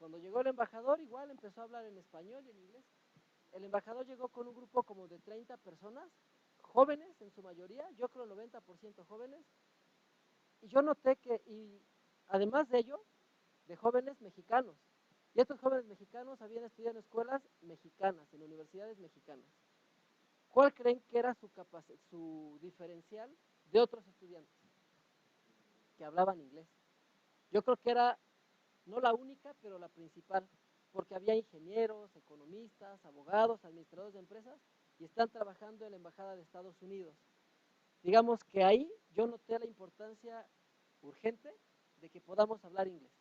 Cuando llegó el embajador, igual empezó a hablar en español y en inglés. El embajador llegó con un grupo como de 30 personas, jóvenes en su mayoría, yo creo 90% jóvenes, y yo noté que, y además de ello, de jóvenes mexicanos, y estos jóvenes mexicanos habían estudiado en escuelas mexicanas, en universidades mexicanas. ¿Cuál creen que era su diferencial de otros estudiantes? Que hablaban inglés. Yo creo que era, no la única, pero la principal, porque había ingenieros, economistas, abogados, administradores de empresas, y están trabajando en la Embajada de Estados Unidos. Digamos que ahí yo noté la importancia urgente de que podamos hablar inglés.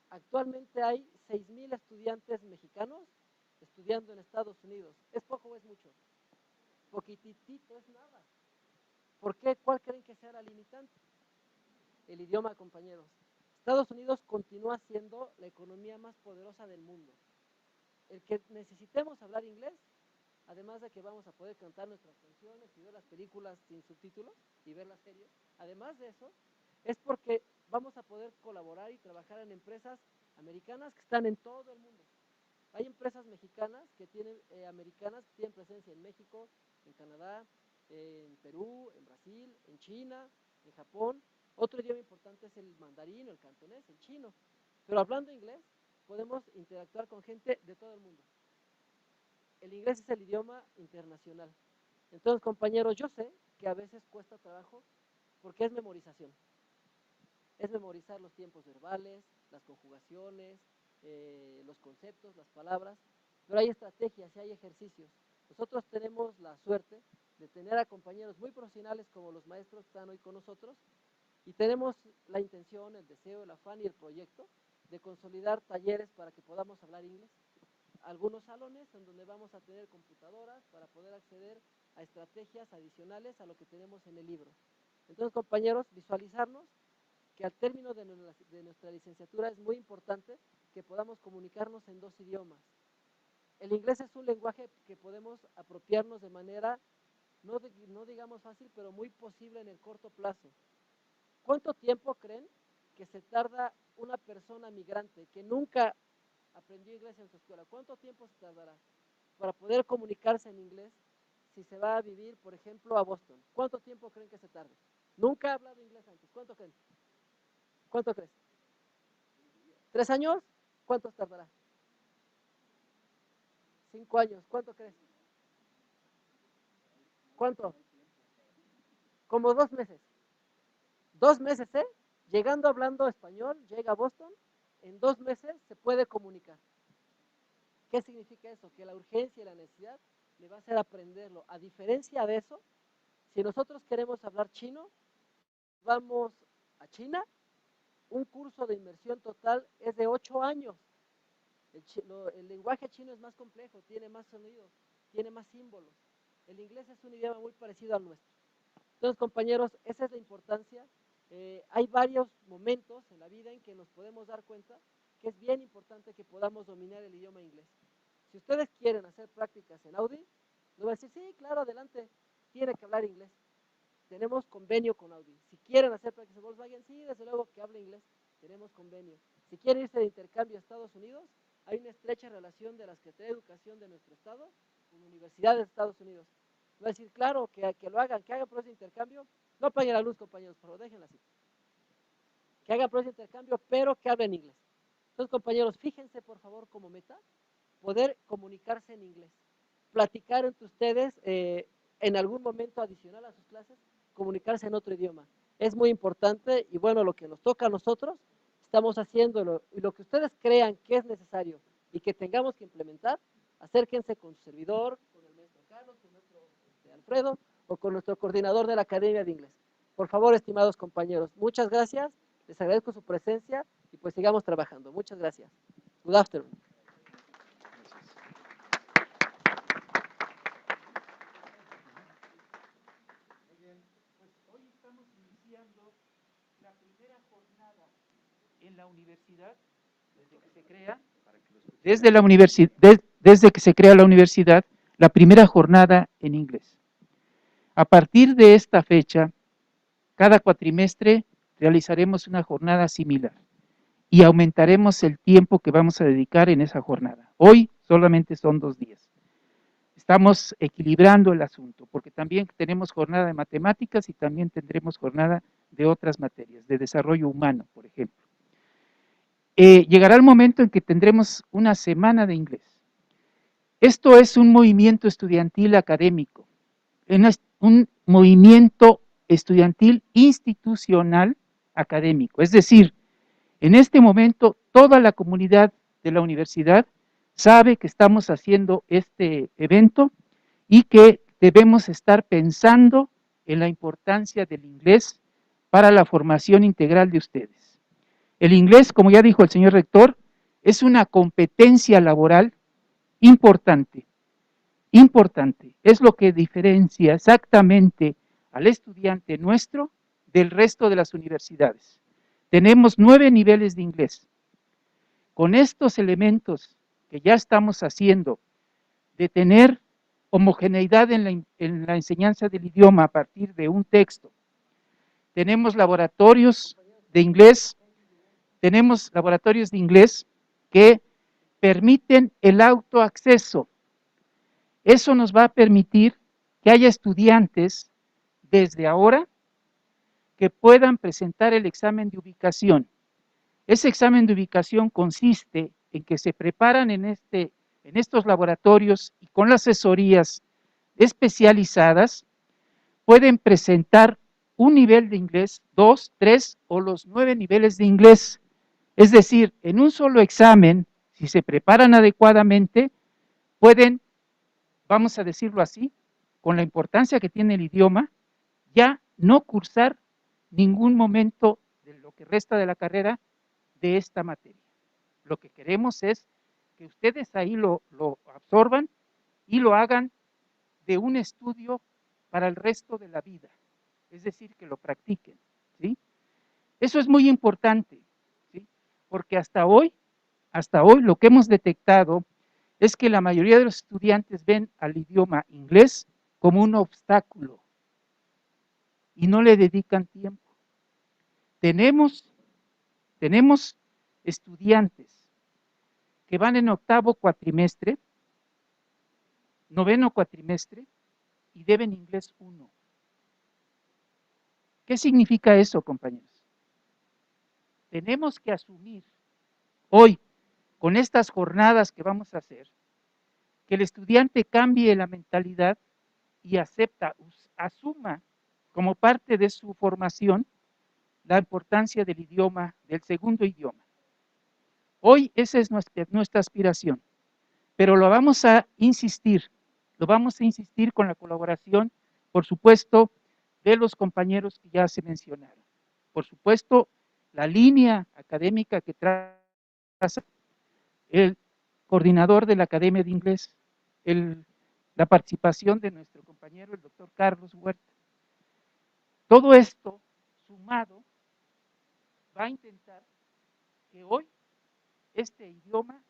Actualmente hay 6,000 estudiantes mexicanos estudiando en Estados Unidos. ¿Es poco o es mucho? Poquitito, es nada. ¿Por qué? ¿Cuál creen que sea la limitante? El idioma, compañeros. Estados Unidos continúa siendo la economía más poderosa del mundo. El que necesitemos hablar inglés, además de que vamos a poder cantar nuestras canciones y ver las películas sin subtítulos y ver las series, además de eso, es porque vamos a poder colaborar y trabajar en empresas americanas que están en todo el mundo. Hay empresas mexicanas que tienen, americanas que tienen presencia en México, en Canadá, en Perú, en Brasil, en China, en Japón. Otro idioma importante es el mandarín, el cantonés, el chino. Pero hablando inglés, podemos interactuar con gente de todo el mundo. El inglés es el idioma internacional. Entonces, compañeros, yo sé que a veces cuesta trabajo porque es memorización. Es memorizar los tiempos verbales, las conjugaciones, los conceptos, las palabras, pero hay estrategias y hay ejercicios. Nosotros tenemos la suerte de tener a compañeros muy profesionales como los maestros que están hoy con nosotros y tenemos la intención, el deseo, el afán y el proyecto de consolidar talleres para que podamos hablar inglés. Algunos salones en donde vamos a tener computadoras para poder acceder a estrategias adicionales a lo que tenemos en el libro. Entonces, compañeros, visualizarnos que al término de nuestra licenciatura es muy importante que podamos comunicarnos en 2 idiomas. El inglés es un lenguaje que podemos apropiarnos de manera, no digamos fácil, pero muy posible en el corto plazo. ¿Cuánto tiempo creen que se tarda una persona migrante que nunca aprendió inglés en su escuela? ¿Cuánto tiempo se tardará para poder comunicarse en inglés si se va a vivir, por ejemplo, a Boston? ¿Cuánto tiempo creen que se tarde? Nunca ha hablado inglés antes. ¿Cuánto creen? ¿Cuánto crees? ¿3 años? ¿Cuánto tardará? 5 años. ¿Cuánto crees? ¿Cuánto? Como 2 meses. 2 meses, ¿eh? Llegando hablando español, llega a Boston, en 2 meses se puede comunicar. ¿Qué significa eso? Que la urgencia y la necesidad le va a hacer aprenderlo. A diferencia de eso, si nosotros queremos hablar chino, vamos a China, un curso de inmersión total es de 8 años. El lenguaje chino es más complejo, tiene más sonidos, tiene más símbolos. El inglés es un idioma muy parecido al nuestro. Entonces, compañeros, esa es la importancia. Hay varios momentos en la vida en que nos podemos dar cuenta que es bien importante que podamos dominar el idioma inglés. Si ustedes quieren hacer prácticas en Audi, les voy a decir, sí, claro, adelante, tiene que hablar inglés. Tenemos convenio con Audi. Si quieren hacer prácticas en Volkswagen, sí, desde luego que hable inglés, tenemos convenio. Si quieren irse de intercambio a Estados Unidos, hay una estrecha relación de la Secretaría de Educación de nuestro estado con universidades de Estados Unidos. Va a decir, claro, que lo hagan, que hagan proceso de intercambio. No paguen la luz, compañeros, pero déjenla así. Que hagan proceso de intercambio, pero que hablen inglés. Entonces, compañeros, fíjense, por favor, como meta, poder comunicarse en inglés. Platicar entre ustedes, en algún momento adicional a sus clases, comunicarse en otro idioma. Es muy importante y bueno, lo que nos toca a nosotros, estamos haciéndolo. Y lo que ustedes crean que es necesario y que tengamos que implementar, acérquense con su servidor, con el maestro Carlos, con nuestro Alfredo o con nuestro coordinador de la Academia de Inglés. Por favor, estimados compañeros, muchas gracias, les agradezco su presencia y pues sigamos trabajando. Muchas gracias. Good afternoon. Muy bien, pues hoy estamos iniciando la primera jornada en la universidad, desde que se crea, desde que se crea la universidad, la primera jornada en inglés. A partir de esta fecha, cada cuatrimestre realizaremos una jornada similar. y aumentaremos el tiempo que vamos a dedicar en esa jornada. Hoy solamente son 2 días. Estamos equilibrando el asunto, porque también tenemos jornada de matemáticas y también tendremos jornada de otras materias, de desarrollo humano, por ejemplo. Llegará el momento en que tendremos una semana de inglés. Esto es un movimiento estudiantil académico, un movimiento estudiantil institucional académico. Es decir, en este momento toda la comunidad de la universidad sabe que estamos haciendo este evento y que debemos estar pensando en la importancia del inglés para la formación integral de ustedes. El inglés, como ya dijo el señor rector, es una competencia laboral importante, importante. Es lo que diferencia exactamente al estudiante nuestro del resto de las universidades. Tenemos 9 niveles de inglés. Con estos elementos que ya estamos haciendo, de tener homogeneidad en la enseñanza del idioma a partir de un texto, tenemos laboratorios de inglés, que permiten el autoacceso. Eso nos va a permitir que haya estudiantes desde ahora que puedan presentar el examen de ubicación. Ese examen de ubicación consiste en que se preparan en estos laboratorios y con las asesorías especializadas pueden presentar un nivel de inglés, 2, 3 o los 9 niveles de inglés. Es decir, en un solo examen, si se preparan adecuadamente, pueden, vamos a decirlo así, con la importancia que tiene el idioma, ya no cursar ningún momento de lo que resta de la carrera de esta materia. Lo que queremos es que ustedes ahí lo absorban y lo hagan de un estudio para el resto de la vida, es decir, que lo practiquen, ¿sí? Eso es muy importante, ¿sí? Porque hasta hoy lo que hemos detectado es que la mayoría de los estudiantes ven al idioma inglés como un obstáculo y no le dedican tiempo. Tenemos estudiantes que van en octavo cuatrimestre, noveno cuatrimestre y deben inglés 1. ¿Qué significa eso, compañeros? Tenemos que asumir hoy, con estas jornadas que vamos a hacer, que el estudiante cambie la mentalidad y asuma como parte de su formación la importancia del idioma, del segundo idioma. Hoy esa es nuestra aspiración, pero lo vamos a insistir con la colaboración, por supuesto, de los compañeros que ya se mencionaron. Por supuesto, la línea académica que traza el coordinador de la Academia de Inglés, la participación de nuestro compañero, el doctor Carlos Huerta. Todo esto sumado va a intentar que hoy este idioma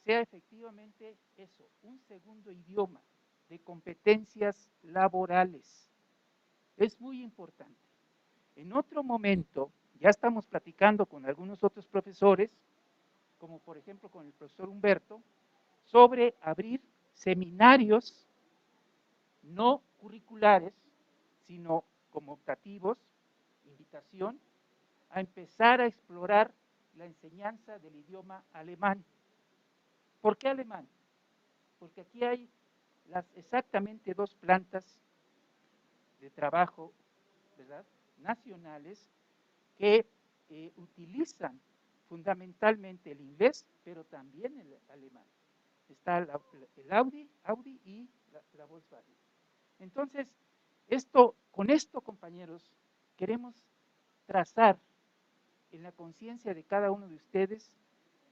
sea efectivamente eso, un segundo idioma de competencias laborales. Es muy importante. En otro momento, ya estamos platicando con algunos otros profesores, como por ejemplo con el profesor Humberto, sobre abrir seminarios no curriculares, sino como optativos, invitación, a empezar a explorar la enseñanza del idioma alemán. ¿Por qué alemán? Porque aquí hay exactamente 2 plantas de trabajo, ¿verdad?, nacionales que utilizan fundamentalmente el inglés, pero también el alemán. Está el Audi y la Volkswagen. Entonces, con esto, compañeros, queremos trazar en la conciencia de cada uno de ustedes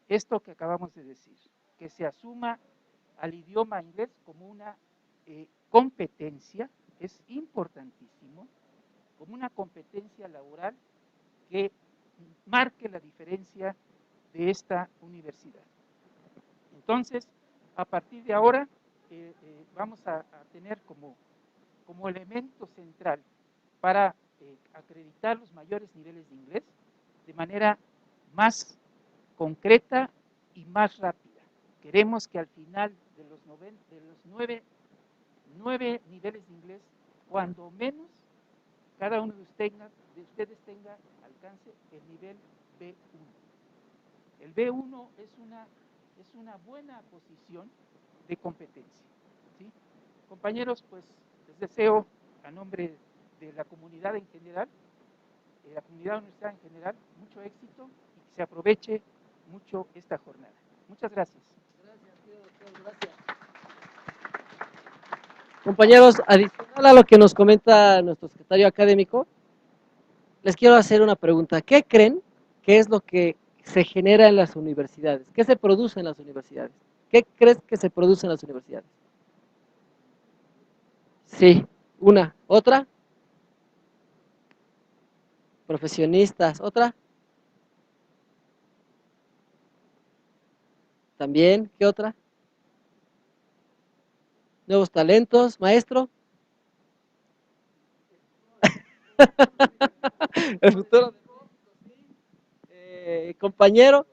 esto que acabamos de decir, que se asuma al idioma inglés como una competencia, es importantísimo, como una competencia laboral que marque la diferencia de esta universidad. Entonces, a partir de ahora, vamos a tener como elemento central para acreditar los mayores niveles de inglés de manera más concreta y más rápida. Queremos que al final de los 9 niveles de inglés, cuando menos, cada uno de ustedes tenga alcance el nivel B1. El B1 es una buena posición de competencia, ¿sí? Compañeros, pues les deseo a nombre de la comunidad en general, de la comunidad universitaria en general, mucho éxito y que se aproveche mucho esta jornada. Muchas gracias. Gracias. Compañeros, adicional a lo que nos comenta nuestro secretario académico, les quiero hacer una pregunta. ¿Qué creen que es lo que se genera en las universidades? ¿Qué se produce en las universidades? ¿Qué crees que se produce en las universidades? Sí, una. ¿Otra? Profesionistas. ¿Otra? También. ¿Qué otra? Nuevos talentos. Maestro. El futuro. Compañero.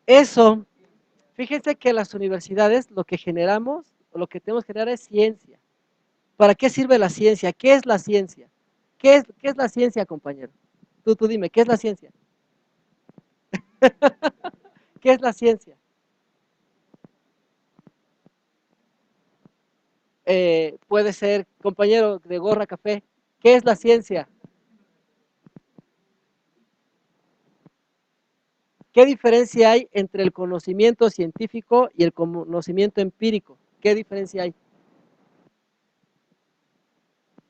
Eso. Fíjense que las universidades lo que generamos, o lo que tenemos que generar es ciencia. ¿Para qué sirve la ciencia? ¿Qué es la ciencia? ¿Qué es la ciencia, compañero? Tú dime, ¿qué es la ciencia? ¿Qué es la ciencia? Puede ser, compañero de gorra café, ¿qué es la ciencia? ¿Qué diferencia hay entre el conocimiento científico y el conocimiento empírico? ¿Qué diferencia hay?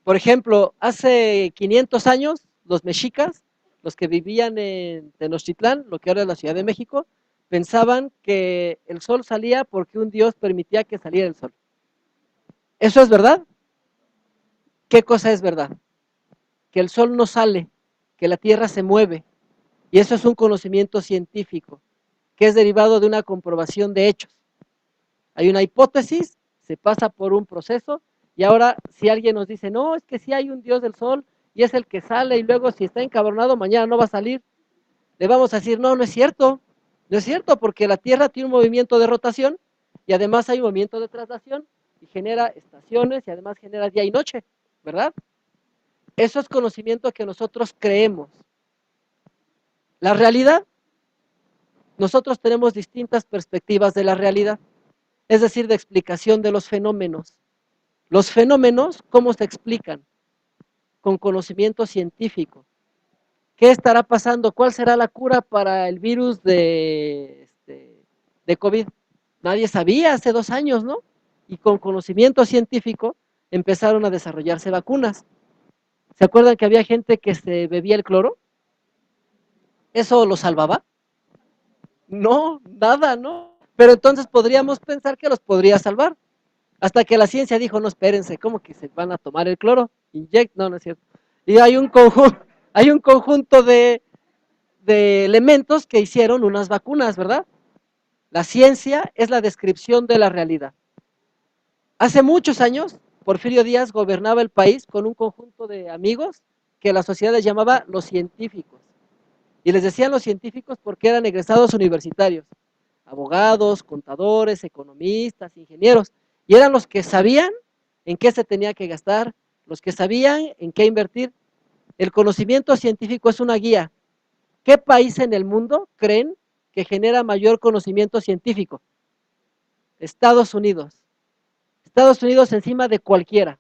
Por ejemplo, hace 500 años, los mexicas, los que vivían en Tenochtitlán, lo que ahora es la Ciudad de México, pensaban que el sol salía porque un dios permitía que saliera el sol. ¿Eso es verdad? ¿Qué cosa es verdad? Que el sol no sale, que la tierra se mueve, y eso es un conocimiento científico, que es derivado de una comprobación de hechos. Hay una hipótesis, se pasa por un proceso, y ahora si alguien nos dice, no, es que sí hay un dios del sol, y es el que sale, y luego si está encabronado, mañana no va a salir, le vamos a decir, no, no es cierto, no es cierto, porque la tierra tiene un movimiento de rotación, y además hay un movimiento de traslación, y genera estaciones, y además genera día y noche, ¿verdad? Eso es conocimiento que nosotros creemos. La realidad, nosotros tenemos distintas perspectivas de la realidad, es decir, de explicación de los fenómenos. Los fenómenos, ¿cómo se explican? Con conocimiento científico. ¿Qué estará pasando? ¿Cuál será la cura para el virus de COVID? Nadie sabía hace 2 años, ¿no? Y con conocimiento científico empezaron a desarrollarse vacunas. ¿Se acuerdan que había gente que se bebía el cloro? ¿Eso lo salvaba? No, nada, ¿no? Pero entonces podríamos pensar que los podría salvar. Hasta que la ciencia dijo, no, espérense, ¿cómo que se van a tomar el cloro? No, no es cierto. Y hay un conjunto de elementos que hicieron unas vacunas, ¿verdad? La ciencia es la descripción de la realidad. Hace muchos años, Porfirio Díaz gobernaba el país con un conjunto de amigos que la sociedad les llamaba los científicos. Y les decían los científicos porque eran egresados universitarios, abogados, contadores, economistas, ingenieros, y eran los que sabían en qué se tenía que gastar, los que sabían en qué invertir. El conocimiento científico es una guía. ¿Qué país en el mundo creen que genera mayor conocimiento científico? Estados Unidos. Estados Unidos encima de cualquier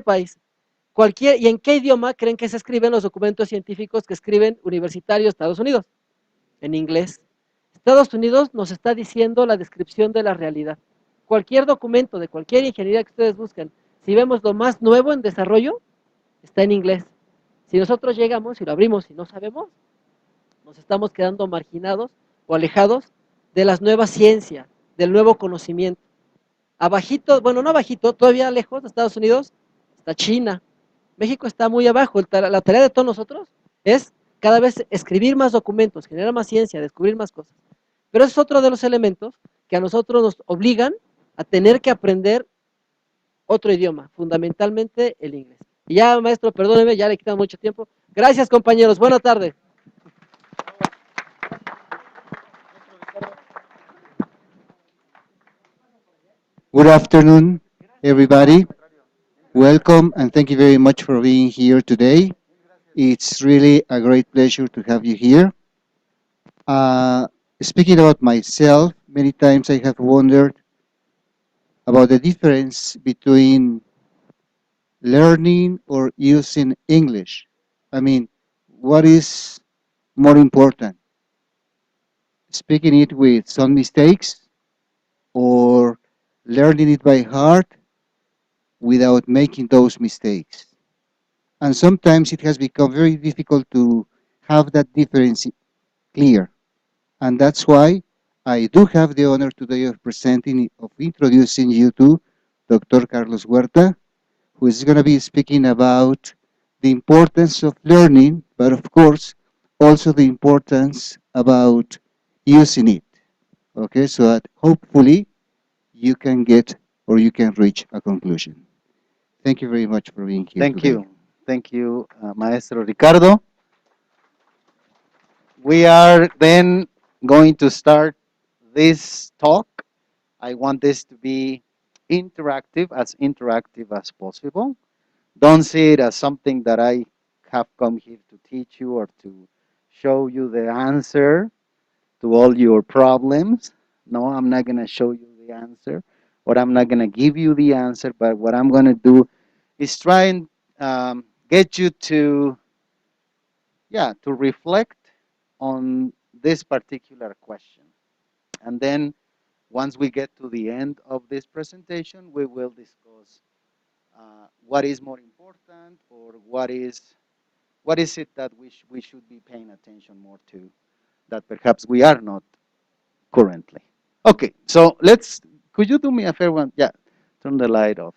país. ¿Y en qué idioma creen que se escriben los documentos científicos que escriben universitarios Estados Unidos? En inglés. Estados Unidos nos está diciendo la descripción de la realidad. Cualquier documento de cualquier ingeniería que ustedes busquen, si vemos lo más nuevo en desarrollo, está en inglés. Si nosotros llegamos y lo abrimos y no sabemos, nos estamos quedando marginados o alejados de las nuevas ciencias, del nuevo conocimiento. Abajito, bueno, no abajito, todavía lejos de Estados Unidos, está China. México está muy abajo. La tarea de todos nosotros es cada vez escribir más documentos, generar más ciencia, descubrir más cosas. Pero es otro de los elementos que a nosotros nos obligan a tener que aprender otro idioma, fundamentalmente el inglés. Y ya, maestro, perdóneme, ya le quitan mucho tiempo. Gracias, compañeros. Buena tarde. afternoon, everybody. Welcome and thank you very much for being here today. It's really a great pleasure to have you here. Uh, Speaking about myself, many times I have wondered about the difference between learning or using English. I mean, what is more important, speaking it with some mistakes or learning it by heart without making those mistakes? And sometimes it has become very difficult to have that difference clear. And that's why I do have the honor today of presenting, of introducing you to Dr. Carlos Huerta, who is going to be speaking about the importance of learning, but of course, also the importance about using it. Okay, so that hopefully you can get or you can reach a conclusion. Thank you very much for being here Thank today. you. Thank you, Maestro Ricardo. We are then going to start this talk. I want this to be interactive as possible. Don't see it as something that I have come here to teach you or to show you the answer to all your problems. No, I'm not going to show you the answer, or I'm not going to give you the answer, but what I'm going to do is try and get you to, yeah, to reflect on this particular question. And then once we get to the end of this presentation, we will discuss what is more important, or what is it that we should be paying attention more to that perhaps we are not currently. Okay, so could you do me a favor? Yeah, turn the light off.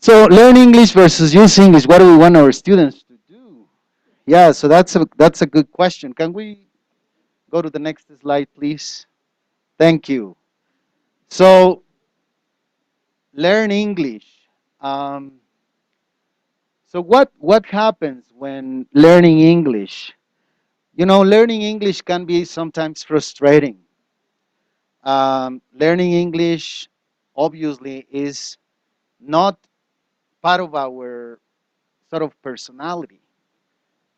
So learn English versus use English. What do we want our students to do? Yeah, so that's a good question. Can we go to the next slide, please? Thank you. So learn English. Um, so what happens when learning English? You know, learning English can be sometimes frustrating. Learning English obviously is not part of our sort of personality.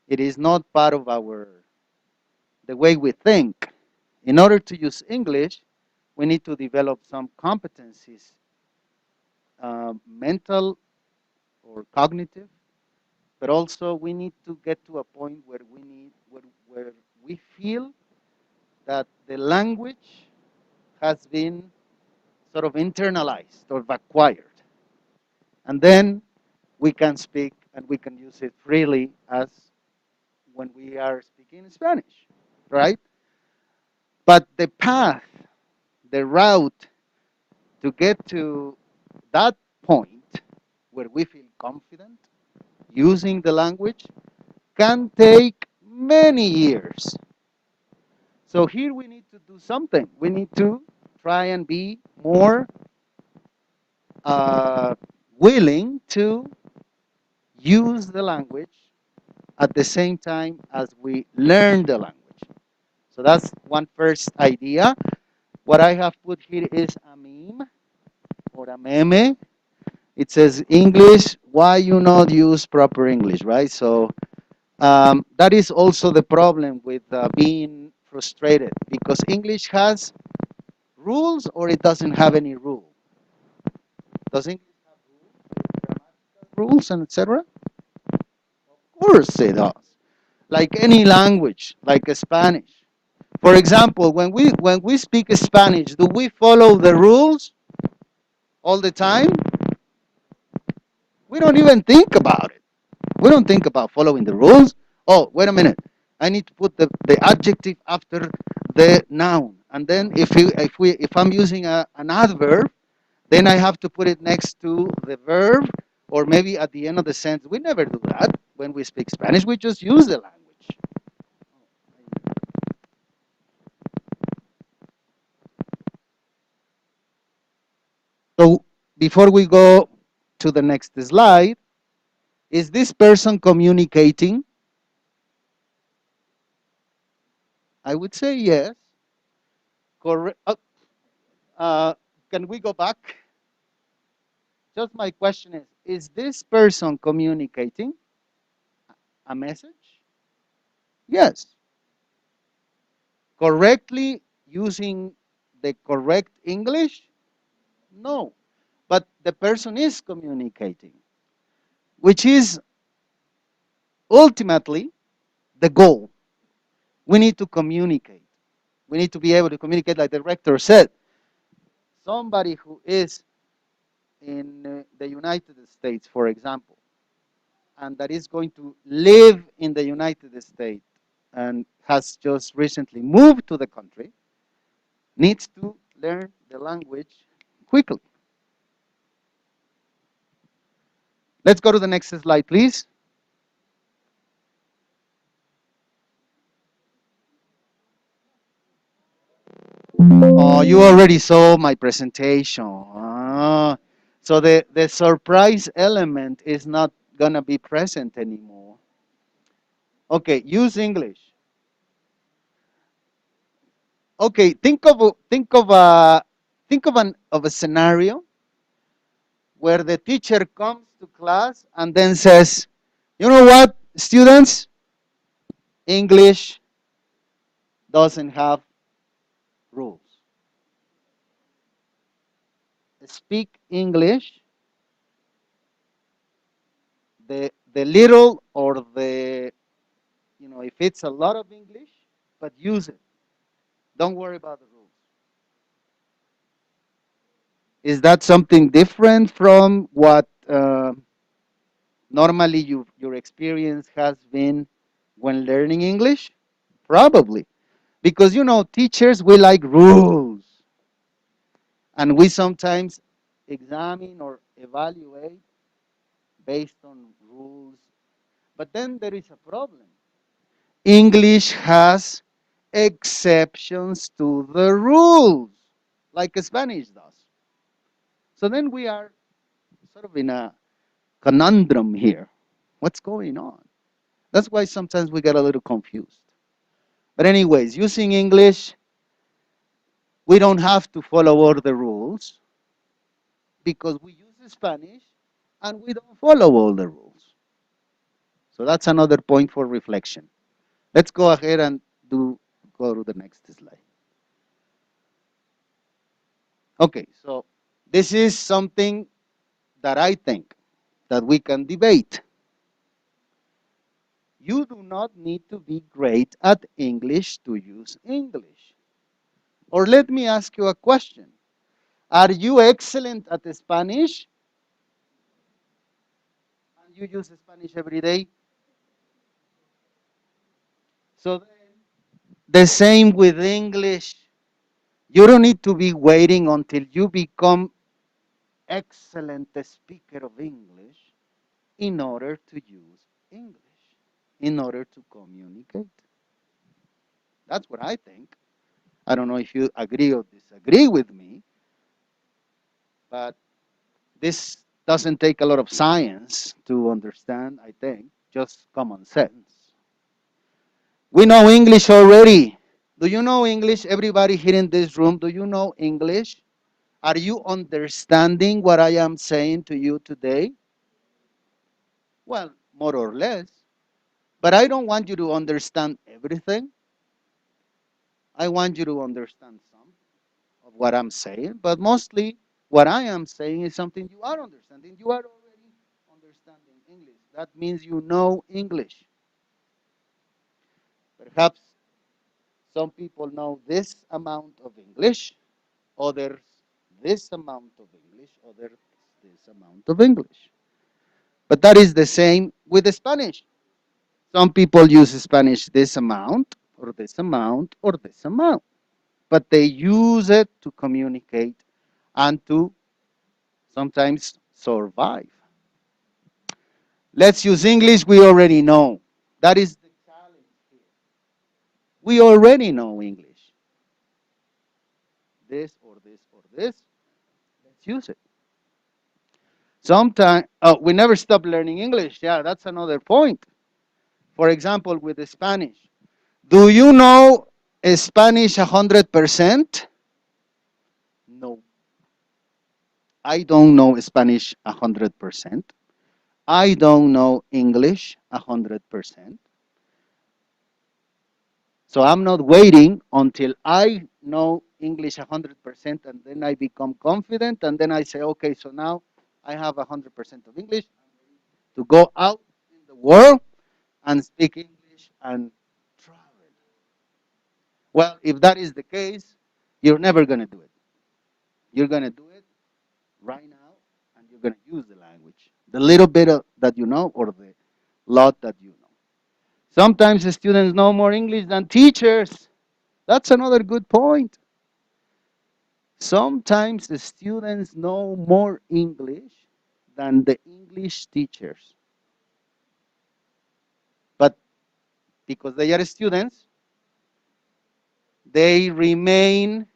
It is not part of the way we think. In order to use English, we need to develop some competencies, mental or cognitive, but also we need to get to a point where where we feel that the language has been sort of internalized or acquired, and then we can speak and we can use it freely as when we are speaking Spanish, right? But the path, the route to get to that point where we feel confident using the language can take many years. So here we need to do something. We need to try and be more uh, willing to use the language at the same time as we learn the language. So that's one first idea. What I have put here is a meme or a meme. It says English, why you not use proper English, right? So that is also the problem with being frustrated, because English has rules or it doesn't have any rule. Does English have rules and etc.? Of course it does. Like any language, like Spanish. For example, when we speak Spanish, do we follow the rules all the time? We don't even think about it. We don't think about following the rules. Oh, wait a minute. I need to put the adjective after the noun. And then if I'm using an adverb, then I have to put it next to the verb or maybe at the end of the sentence. We never do that when we speak Spanish. We just use the language. So before we go to the next slide, is this person communicating? I would say yes. Correct. Can we go back? just my question is this person communicating a message? Yes. Correctly using the correct English? No. But the person is communicating, which is ultimately the goal. We need to communicate. We need to be able to communicate, like the rector said. Somebody who is in the United States, for example, and that is going to live in the United States and has just recently moved to the country, needs to learn the language quickly. Let's go to the next slide, please. Oh, you already saw my presentation. So the surprise element is not going to be present anymore. Okay, use English. Okay, think of a scenario where the teacher comes to class and then says, "You know what, students? English doesn't have rules. Speak English, the little or the, if it's a lot of English, but use it. Don't worry about the rules." Is that something different from what normally your experience has been when learning English? Probably. Because, teachers, we like rules. And we sometimes examine or evaluate based on rules. But then there is a problem. English has exceptions to the rules, like Spanish does. So then we are sort of in a conundrum here. What's going on? That's why sometimes we get a little confused. But anyways, using English, we don't have to follow all the rules because we use Spanish and we don't follow all the rules. So that's another point for reflection. Let's go ahead and go to the next slide. Okay, so this is something that I think that we can debate. You do not need to be great at English to use English. Or let me ask you a question. Are you excellent at Spanish? And you use Spanish every day? So then, the same with English. You don't need to be waiting until you become excellent speaker of English in order to use English, in order to communicate. That's what I think. I don't know if you agree or disagree with me, but this doesn't take a lot of science to understand, I think, just common sense. We know English already. Do you know English? Everybody here in this room, do you know English? Are you understanding what I am saying to you today? Well, more or less. But I don't want you to understand everything. I want you to understand some of what I'm saying, but mostly what I am saying is something you are understanding. You are already understanding English. That means you know English. Perhaps some people know this amount of English, others this amount of English, others this amount of English. But that is the same with the Spanish. Some people use Spanish this amount, or this amount, or this amount. But they use it to communicate and to sometimes survive. Let's use English, we already know. That is the challenge here. We already know English. This or this or this. Let's use it. Sometimes we never stop learning English. Yeah, that's another point. For example, with the Spanish. Do you know Spanish 100%? No. I don't know Spanish 100%. I don't know English 100%. So I'm not waiting until I know English 100% and then I become confident and then I say, okay, so now I have 100% of English to go out in the world and speak English and travel. Well, if that is the case, you're never going to do it. You're going to do it right now and you're going to use the language. The little bit of, that you know or the lot that you know. Sometimes the students know more English than teachers. That's another good point. Sometimes the students know more English than the English teachers. But because they are students, they remain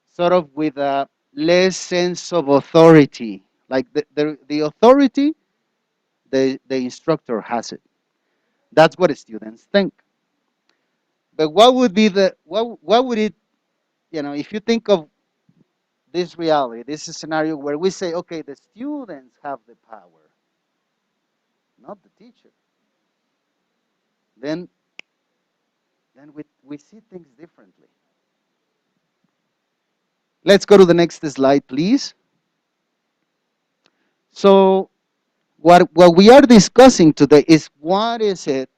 sort of with a less sense of authority. Like the authority, the instructor has it. That's what students think. But what would be what would it, if you think of this reality, this is a scenario where we say, okay, the students have the power, not the teacher, then we see things differently. Let's go to the next slide, please. So what we are discussing today is what is it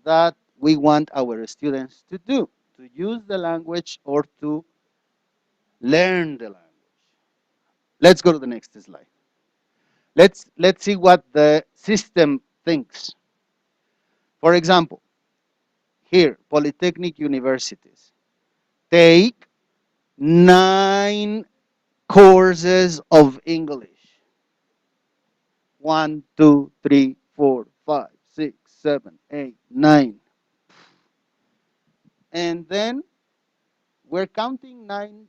that we want our students to do, to use the language or to learn the language. Let's go to the next slide. Let's see what the system thinks. For example, here, Polytechnic universities take 9 courses of English. 1, 2, 3, 4, 5, 6, 7, 8, 9. And then we're counting 9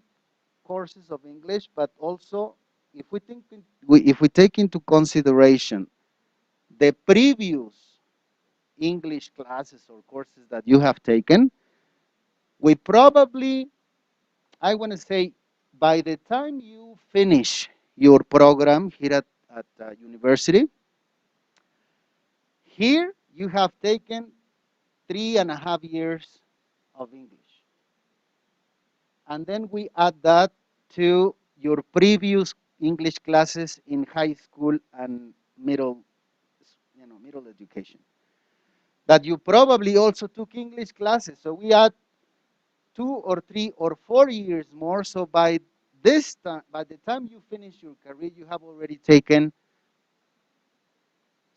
courses of English, but also if if we take into consideration the previous English classes or courses that you have taken, we probably, I want to say, by the time you finish your program here at university, here you have taken 3.5 years of English. And then we add that to your previous English classes in high school and middle education. That you probably also took English classes. So we add 2 or 3 or 4 years more. So by this time, by the time you finish your career, you have already taken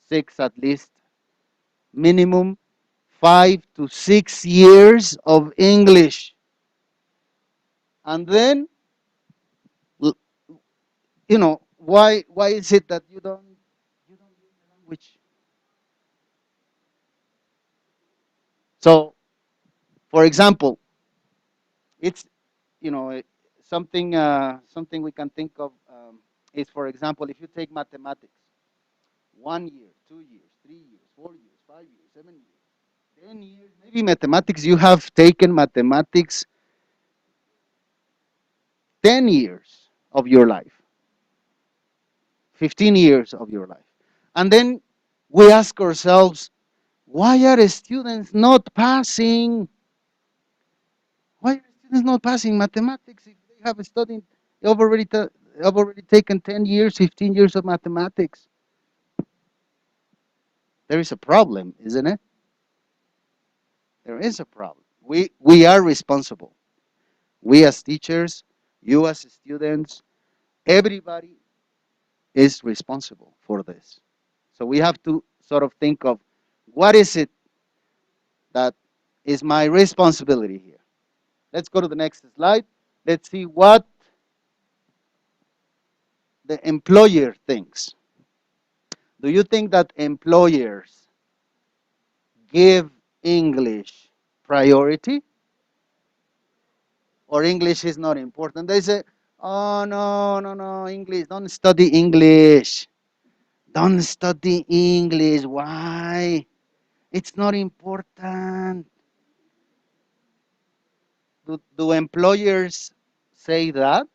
6 at least, minimum 5 to 6 years of English. And then, why is it that you don't use the language? So, for example, it's something we can think of is, for example, if you take mathematics, 1 year, 2 years, 3 years, 4 years, 5 years, 7 years, 10 years, maybe mathematics. You have taken mathematics 10 years of your life, 15 years of your life, and then we ask ourselves, why are students not passing? Why are students not passing mathematics if they have studied, they've already, have already taken 10 years, 15 years of mathematics? There is a problem, isn't it? There is a problem. We are responsible. We as teachers, you as students, everybody is responsible for this. So we have to sort of think of what is it that is my responsibility here. Let's go to the next slide. Let's see what the employer thinks. Do you think that employers give English priority, or English is not important? They say, oh, no, no, no, English, don't study English. Don't study English. Why? It's not important. Do employers say that?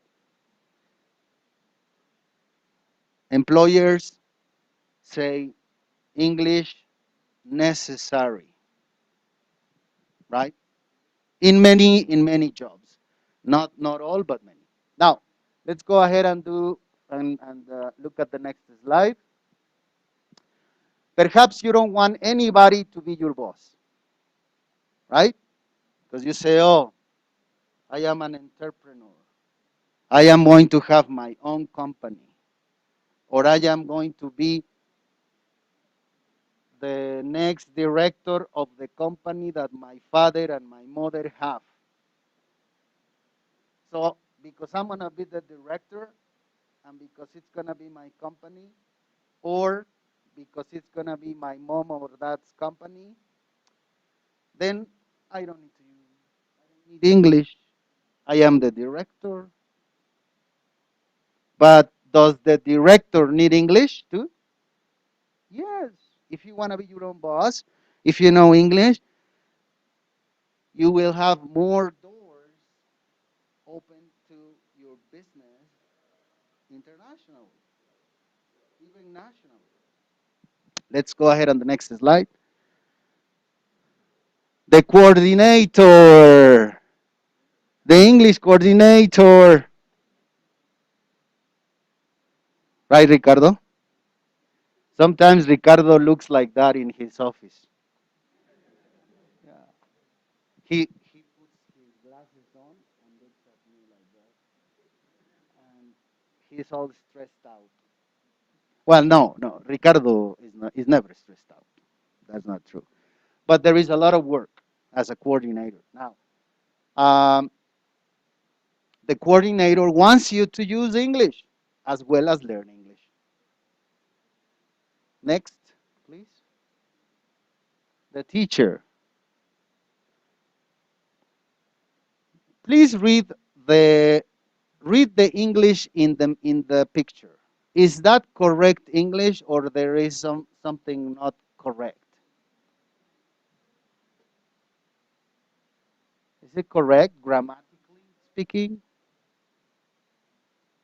Employers say English necessary, right? In many jobs, not all, but many. Now, let's go ahead and do and look at the next slide. Perhaps you don't want anybody to be your boss, right? Because you say, "Oh, I am an entrepreneur. I am going to have my own company, or I am going to be the next director of the company that my father and my mother have. So, because I'm going to be the director and because it's going to be my company, or because it's going to be my mom or dad's company, then I don't need to use, I don't need English. I am the director. But does the director need English too? Yes. If you want to be your own boss, if you know English, you will have more doors open to your business internationally, even nationally. Let's go ahead on the next slide. The coordinator, the English coordinator. Right, Ricardo? Sometimes Ricardo looks like that in his office. Yeah. He puts his glasses on and looks at me like that, and he's all stressed out. Well, no, Ricardo is never stressed out. That's not true. But there is a lot of work as a coordinator. Now, um, the coordinator wants you to use English as well as learn English. Next, please. The teacher. Please the read the English in the picture. Is that correct English or there is something not correct? Is it correct grammatically speaking?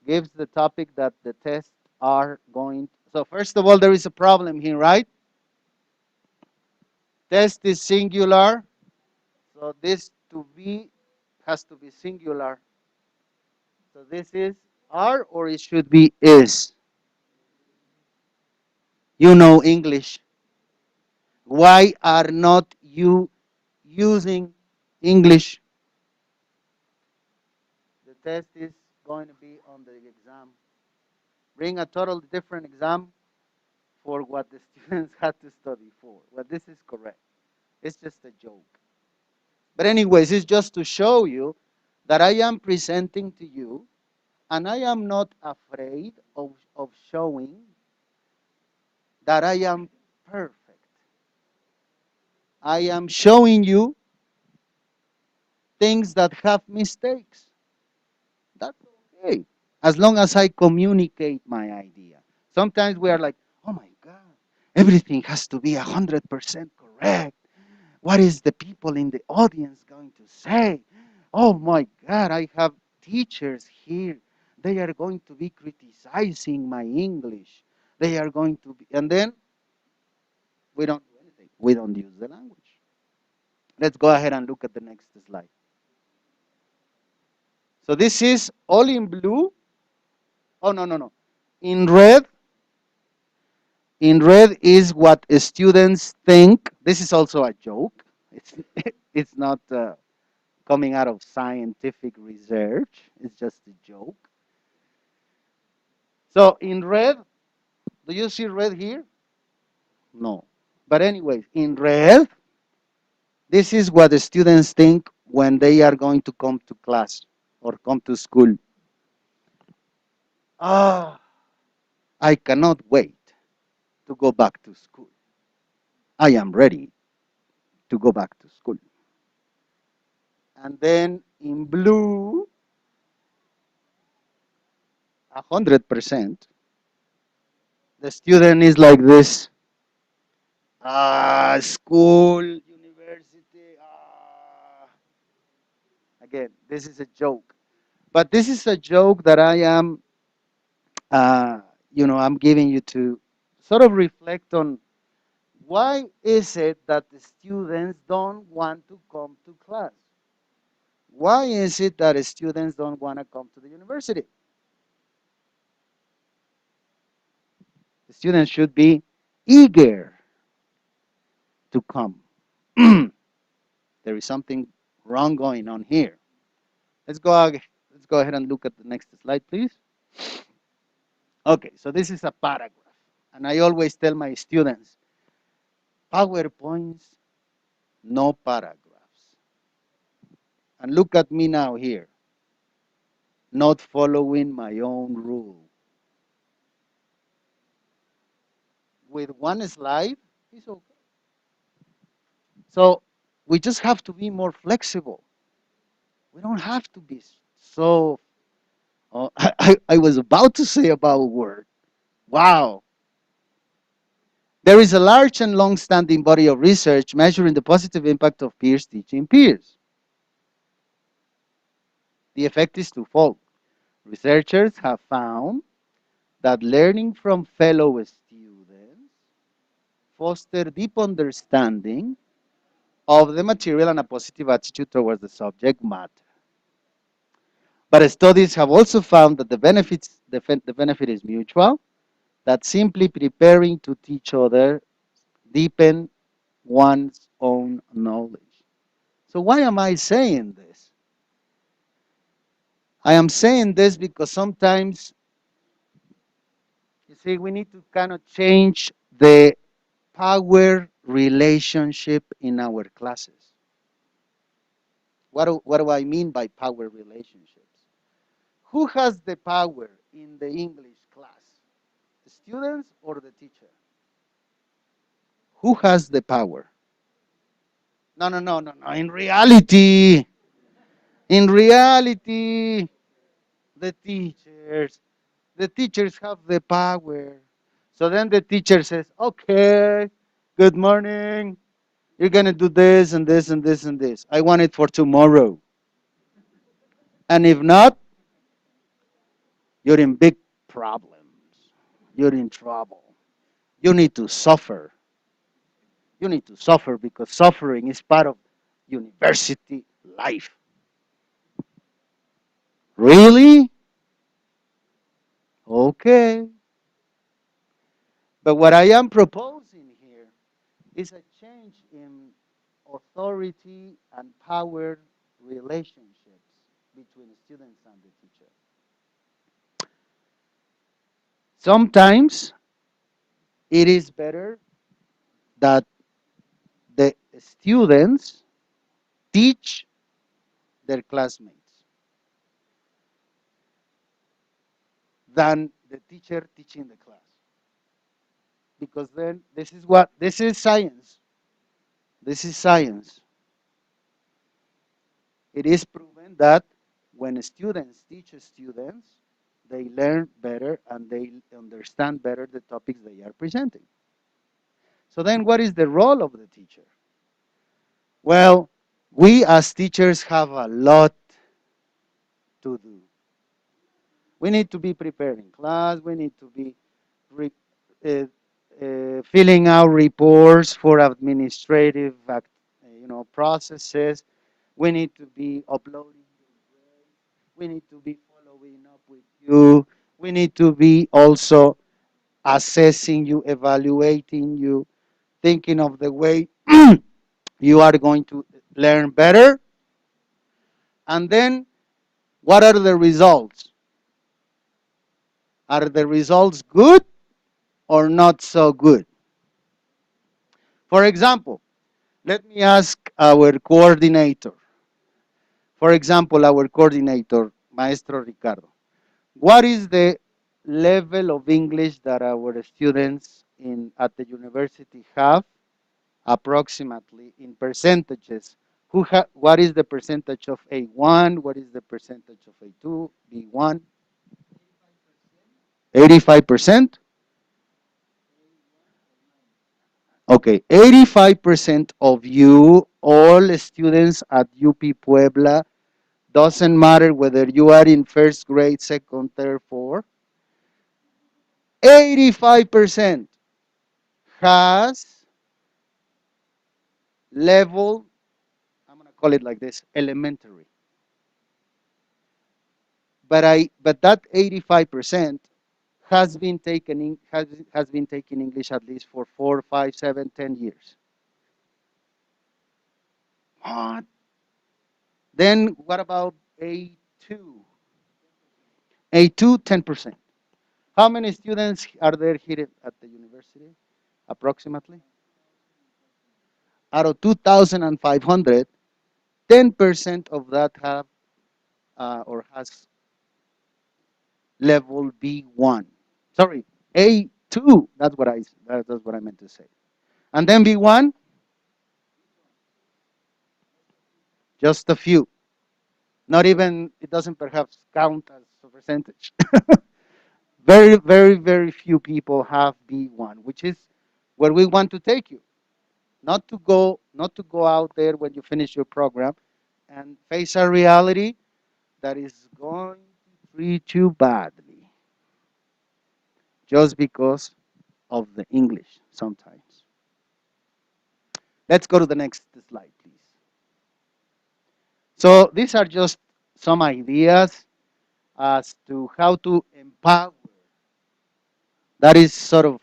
Gives the topic that the tests are going. So first of all, there is a problem here, right? Test is singular, so this to be has to be singular. So this is are or it should be is. You know English. Why are not you using English? The test is going to be on the exam. Bring a totally different exam for what the students had to study for. Well, this is correct. It's just a joke. But anyways, it's just to show you that I am presenting to you and I am not afraid of showing that I am perfect. I am showing you things that have mistakes. That's okay. As long as I communicate my idea. Sometimes we are like, oh my God, everything has to be 100% correct. What is the people in the audience going to say? Oh my God, I have teachers here. They are going to be criticizing my English. They are going to be, and then we don't do anything. We don't use the language. Let's go ahead and look at the next slide. So this is all in blue. Oh, no. In red, in red is what students think. This is also a joke. It's, it's not coming out of scientific research. It's just a joke. So in red, do you see red here? No. But anyways, in red, this is what the students think when they are going to come to class or come to school. Ah, I cannot wait to go back to school. I am ready to go back to school. And then in blue, 100%, the student is like this. School, university. Again, this is a joke. But this is a joke that I am, uh, I'm giving you to sort of reflect on why is it that the students don't want to come to class? Why is it that students don't want to come to the university? The students should be eager to come. There is something wrong going on here. Let's go ahead and look at the next slide, please. Okay, so this is a paragraph. And I always tell my students, PowerPoints, no paragraphs. And look at me now here, not following my own rule. With one slide, it's okay. So we just have to be more flexible. We don't have to be so. Oh, I was about to say about word. Wow. There is a large and long-standing body of research measuring the positive impact of peers teaching peers. The effect is twofold. Researchers have found that learning from fellow students foster deep understanding of the material and a positive attitude towards the subject matter. But studies have also found that the benefit is mutual, that simply preparing to teach others deepen one's own knowledge. So why am I saying this? I am saying this because sometimes, you see, we need to kind of change the power relationship in our classes. What do I mean by power relationships? Who has the power in the English class? The students or the teacher? Who has the power? No, no, no, no, no. In reality, the teachers. The teachers have the power. So then the teacher says, okay, good morning. You're going to do this and this and this and this. I want it for tomorrow. And if not, you're in big problems. You're in trouble. You need to suffer. You need to suffer because suffering is part of university life. Really? Okay. But what I am proposing here is a change in authority and power relationships between students and the teacher. Sometimes it is better that the students teach their classmates than the teacher teaching the class. Because then this is science. This is science. It is proven that when students teach students, they learn better and they understand better the topics they are presenting. So then what is the role of the teacher? Well, we as teachers have a lot to do. We need to be preparing class. We need to be uh, filling out reports for administrative, processes. We need to be uploading. We need to be following up with you. We need to be also assessing you, evaluating you, thinking of the way you are going to learn better. And then, what are the results? Are the results good or not so good? For example, let me ask our coordinator. For example, our coordinator, Maestro Ricardo. What is the level of English that our students at the university have approximately in percentages? What is the percentage of A1? What is the percentage of A2, B1? 85%? Okay, 85% of you, all students at UP Puebla, doesn't matter whether you are in first grade, second, third, fourth, 85% has level, I'm going to call it like this, elementary. But that 85% has been taking English at least for 4, 5, 7, 10 years. What? Then what about A2? A2, 10%. How many students are there here at the university, approximately? Out of 2,500, 10% of that have or has level B1. Sorry, A2. That's what I meant to say. And then B1, just a few. Not even, it doesn't perhaps count as a percentage. Very, very, very few people have B1, which is where we want to take you. Not to go out there when you finish your program and face a reality that is going to treat you badly just because of the English sometimes. Let's go to the next slide, please. So these are just some ideas as to how to empower. That is sort of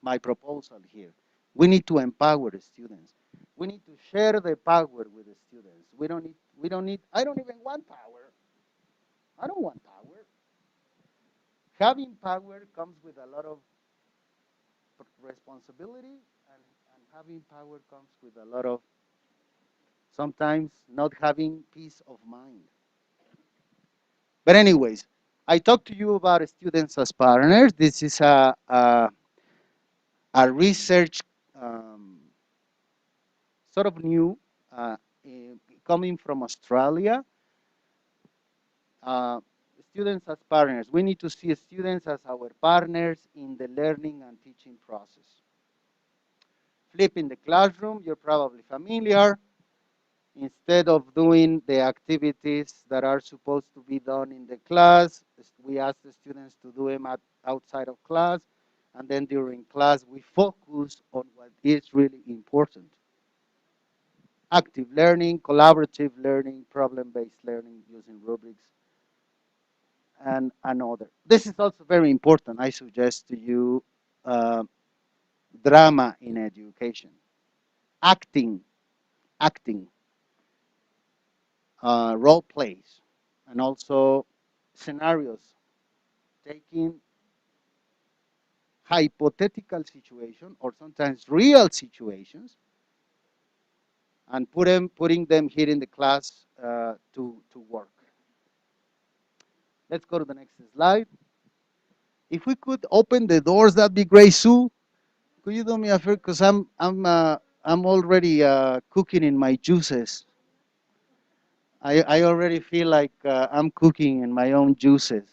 my proposal here. We need to empower the students. We need to share the power with the students. We don't need, I don't even want power. I don't want power. Having power comes with a lot of responsibility, and having power comes with a lot of sometimes not having peace of mind. But anyways, I talked to you about students as partners. This is a research um, sort of new, uh, coming from Australia. Uh, Students as partners. We need to see students as our partners in the learning and teaching process. Flip in the classroom, you're probably familiar. Instead of doing the activities that are supposed to be done in the class, we ask the students to do them outside of class. And then during class, we focus on what is really important. Active learning, collaborative learning, problem-based learning using rubrics, and another. This is also very important. I suggest to you uh, drama in education, acting, acting, role plays, and also scenarios, taking hypothetical situations or sometimes real situations and putting them here in the class to work. Let's go to the next slide. If we could open the doors, that'd be great, Sue. Could you do me a favor? Because I'm already cooking in my juices. I already feel like I'm cooking in my own juices.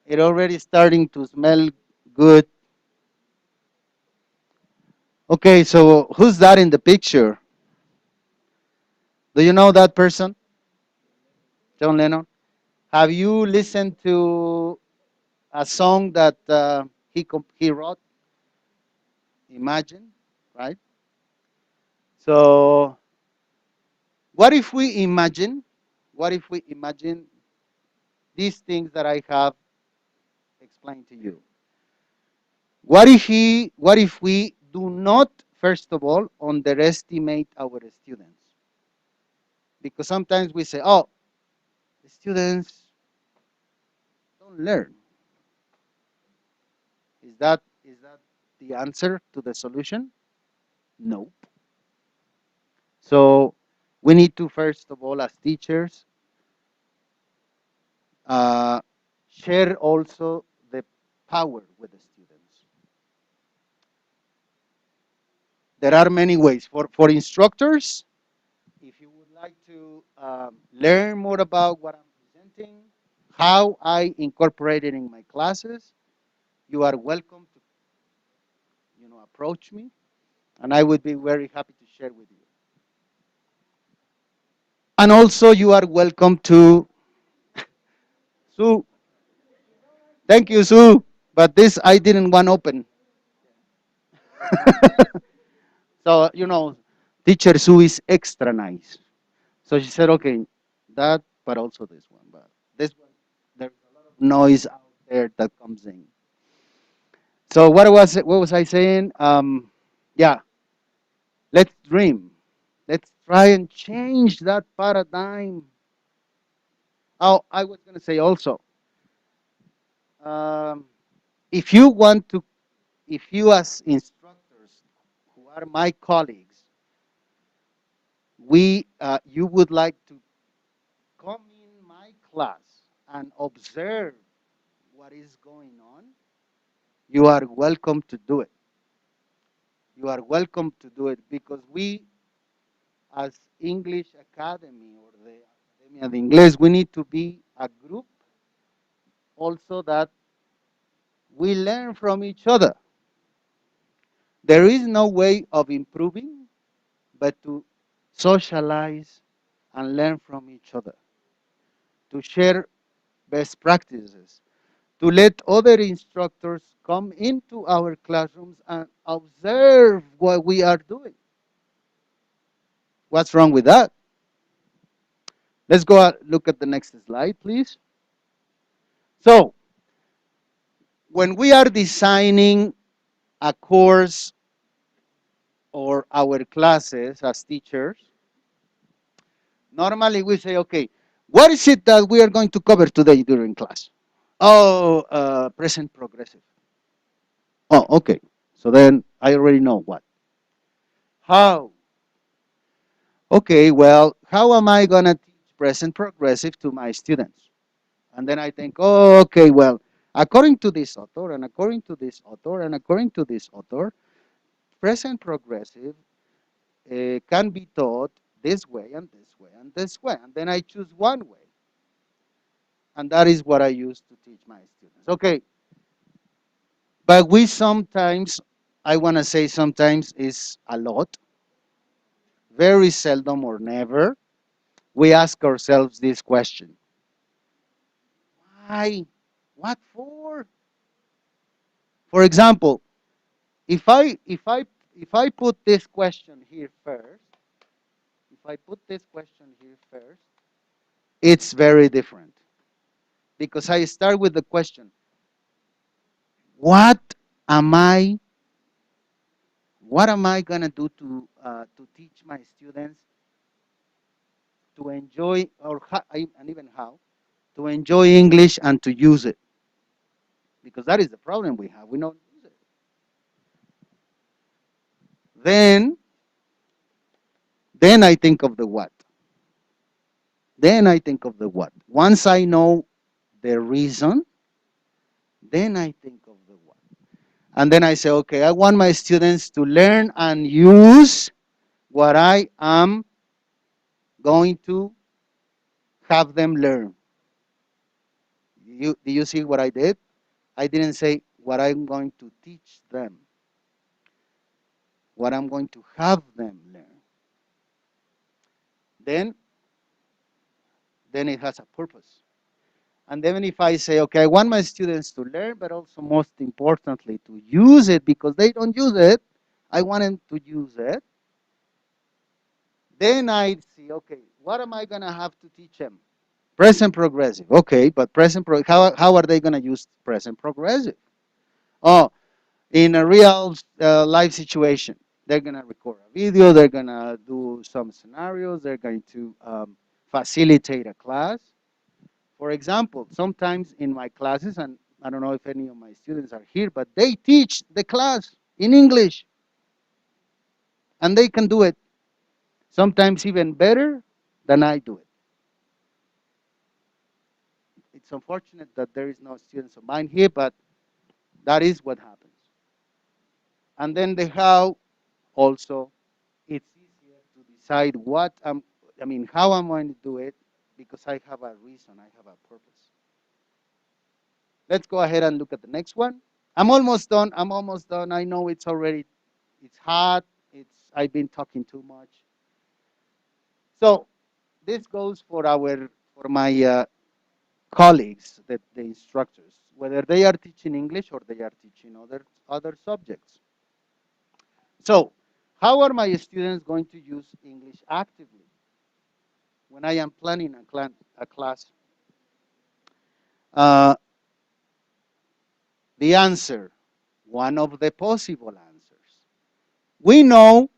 It already starting to smell good. Okay, so who's that in the picture? Do you know that person? John Lennon. Have you listened to a song that he wrote? Imagine, right? So what if we imagine? What if we imagine these things that I have explained to you? What if we do not, first of all, underestimate our students? Because sometimes we say, oh, the students don't learn. Is that the answer to the solution? No. So we need to, first of all, as teachers, uh, share also the power with the students. There are many ways. For instructors, if you would like to learn more about what I'm presenting, how I incorporate it in my classes, you are welcome to approach me, and I would be very happy to share with you. And also, you are welcome to Sue. Thank you, Sue. But this I didn't want open. So, teacher Sue is extra nice. So she said, okay, that, but also this one. But this one, there's a lot of noise out there that comes in. So what was I saying? Yeah, let's dream. Let's try and change that paradigm. Oh, I was going to say also, um, if you want to, if you as instructors who are my colleagues, you would like to come in my class and observe what is going on, you are welcome to do it. You are welcome to do it because we, as English Academy or the Academia de Inglés, we need to be a group also that we learn from each other. There is no way of improving but to socialize and learn from each other, to share best practices, to let other instructors come into our classrooms and observe what we are doing. What's wrong with that? Let's go look at the next slide, please. So, when we are designing a course or our classes as teachers, normally we say, okay, what is it that we are going to cover today during class? Oh, present progressive. Oh, okay. So then I already know what. How? Okay, well, how am I going to teach present progressive to my students? And then I think, oh, okay, well, according to this author, and according to this author, and according to this author, present progressive can be taught this way and this way and this way. And then I choose one way. And that is what I use to teach my students. Okay, but we sometimes, I want to say sometimes is a lot, very seldom or never, we ask ourselves this question. Why? What for? For example, if I if I if I put this question here first, if I put this question here first, it's very different because I start with the question, what am I what am I gonna do to teach my students to enjoy and even how to enjoy English and to use it, because that is the problem we have. We don't use it. Then I think of the what. Then I think of the what. Once I know the reason, then I think of the what. And then I say, okay, I want my students to learn and use what I am going to have them learn. Do you see what I did? I didn't say what I'm going to teach them, what I'm going to have them learn. Then, then it has a purpose. And then if I say, okay, I want my students to learn, but also most importantly to use it because they don't use it, I want them to use it. Then I see, okay, what am I going to have to teach them? Present progressive. Okay, but how are they going to use present progressive? Oh, in a real life situation, they're going to record a video, they're going to do some scenarios, they're going to facilitate a class. For example, sometimes in my classes, and I don't know if any of my students are here, but they teach the class in English, and they can do it sometimes even better than I do it. It's unfortunate that there is no students of mine here, but that is what happens. And then the how also, it's easier to decide how I'm going to do it because I have a reason, I have a purpose. Let's go ahead and look at the next one. I'm almost done. I'm almost done. I know it's hot. I've been talking too much. So this goes for my colleagues, the instructors. whether they are teaching English or they are teaching other subjects. So, how are my students going to use English actively when I am planning a class? Uh, the answer, one of the possible answers. We know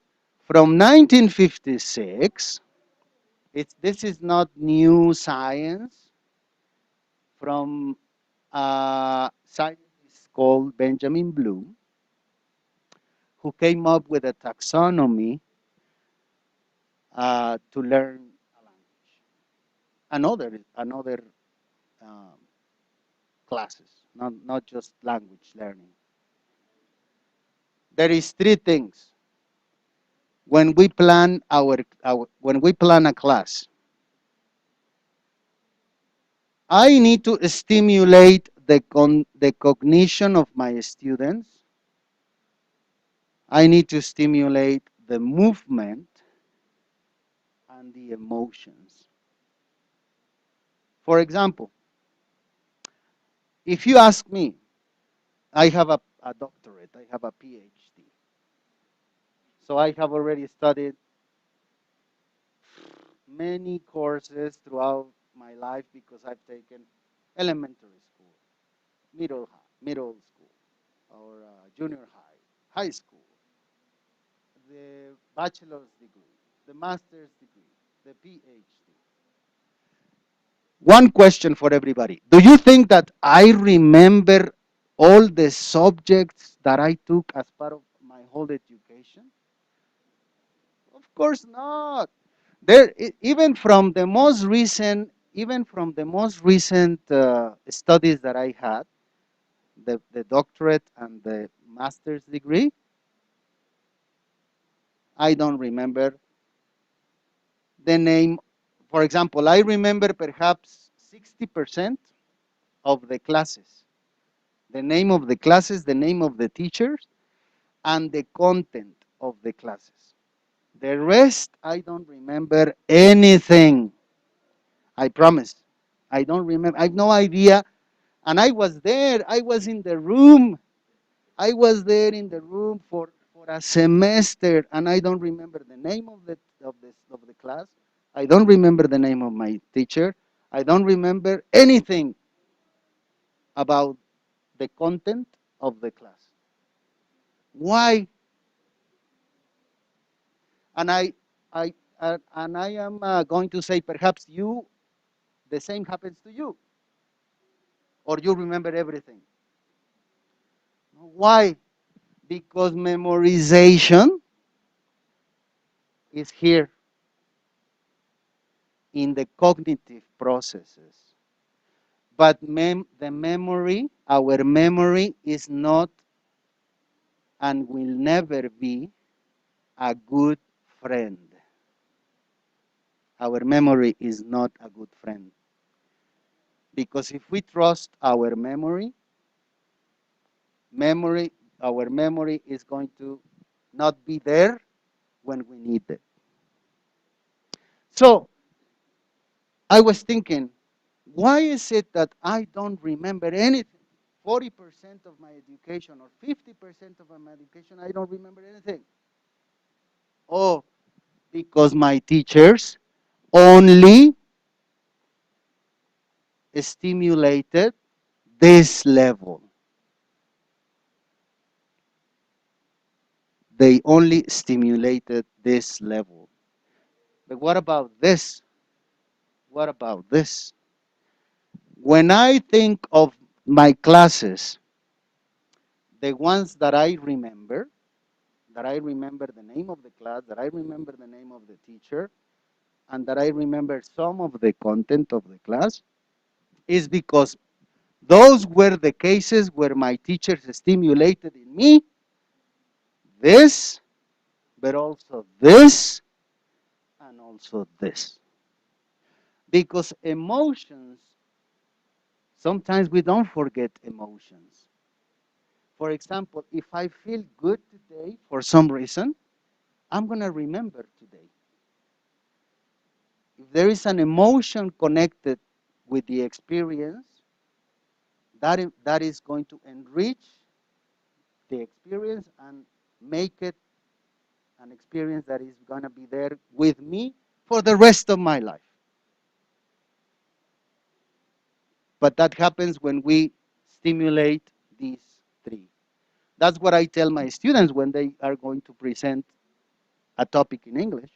from 1956, this is not new science, from a scientist called Benjamin Bloom, who came up with a taxonomy to learn a language. Another um, classes, not just language learning. There is three things when we plan when we plan a class. I need to stimulate the cognition of my students. I need to stimulate the movement and the emotions. For example, if you ask me, I have a doctorate, I have a PhD. So I have already studied many courses throughout my life because I've taken elementary school, middle school, or junior high, high school, the bachelor's degree, the master's degree, the PhD. One question for everybody. Do you think that I remember all the subjects that I took as part of my whole education? Of course not. Even from the most recent, studies that I had, the doctorate and the master's degree, I don't remember the name. For example, I remember perhaps 60% of the classes, the name of the classes, the name of the teachers, and the content of the classes. The rest, I don't remember anything. I promise. I don't remember. I have no idea. And I was there. I was in the room. I was there in the room for a semester, and I don't remember the name of the class. I don't remember the name of my teacher. I don't remember anything about the content of the class. Why? And I am going to say perhaps the same happens to you, or you remember everything. Why? Because memorization is here in the cognitive processes. But our memory is not and will never be a good friend. Our memory is not a good friend. Because if we trust our memory, our memory is going to not be there when we need it. So I was thinking, why is it that I don't remember anything? 40% of my education or 50% of my education, I don't remember anything. Oh, because my teachers only stimulated this level. They only stimulated this level. But what about this? What about this? When I think of my classes, the ones that I remember the name of the class, that I remember the name of the teacher, and that I remember some of the content of the class, is because those were the cases where my teachers stimulated in me this, but also this, and also this. Because emotions, sometimes we don't forget emotions. For example, if I feel good today for some reason, I'm going to remember today. If there is an emotion connected with the experience, that is going to enrich the experience and make it an experience that is going to be there with me for the rest of my life. But that happens when we stimulate these three. That's what I tell my students when they are going to present a topic in English.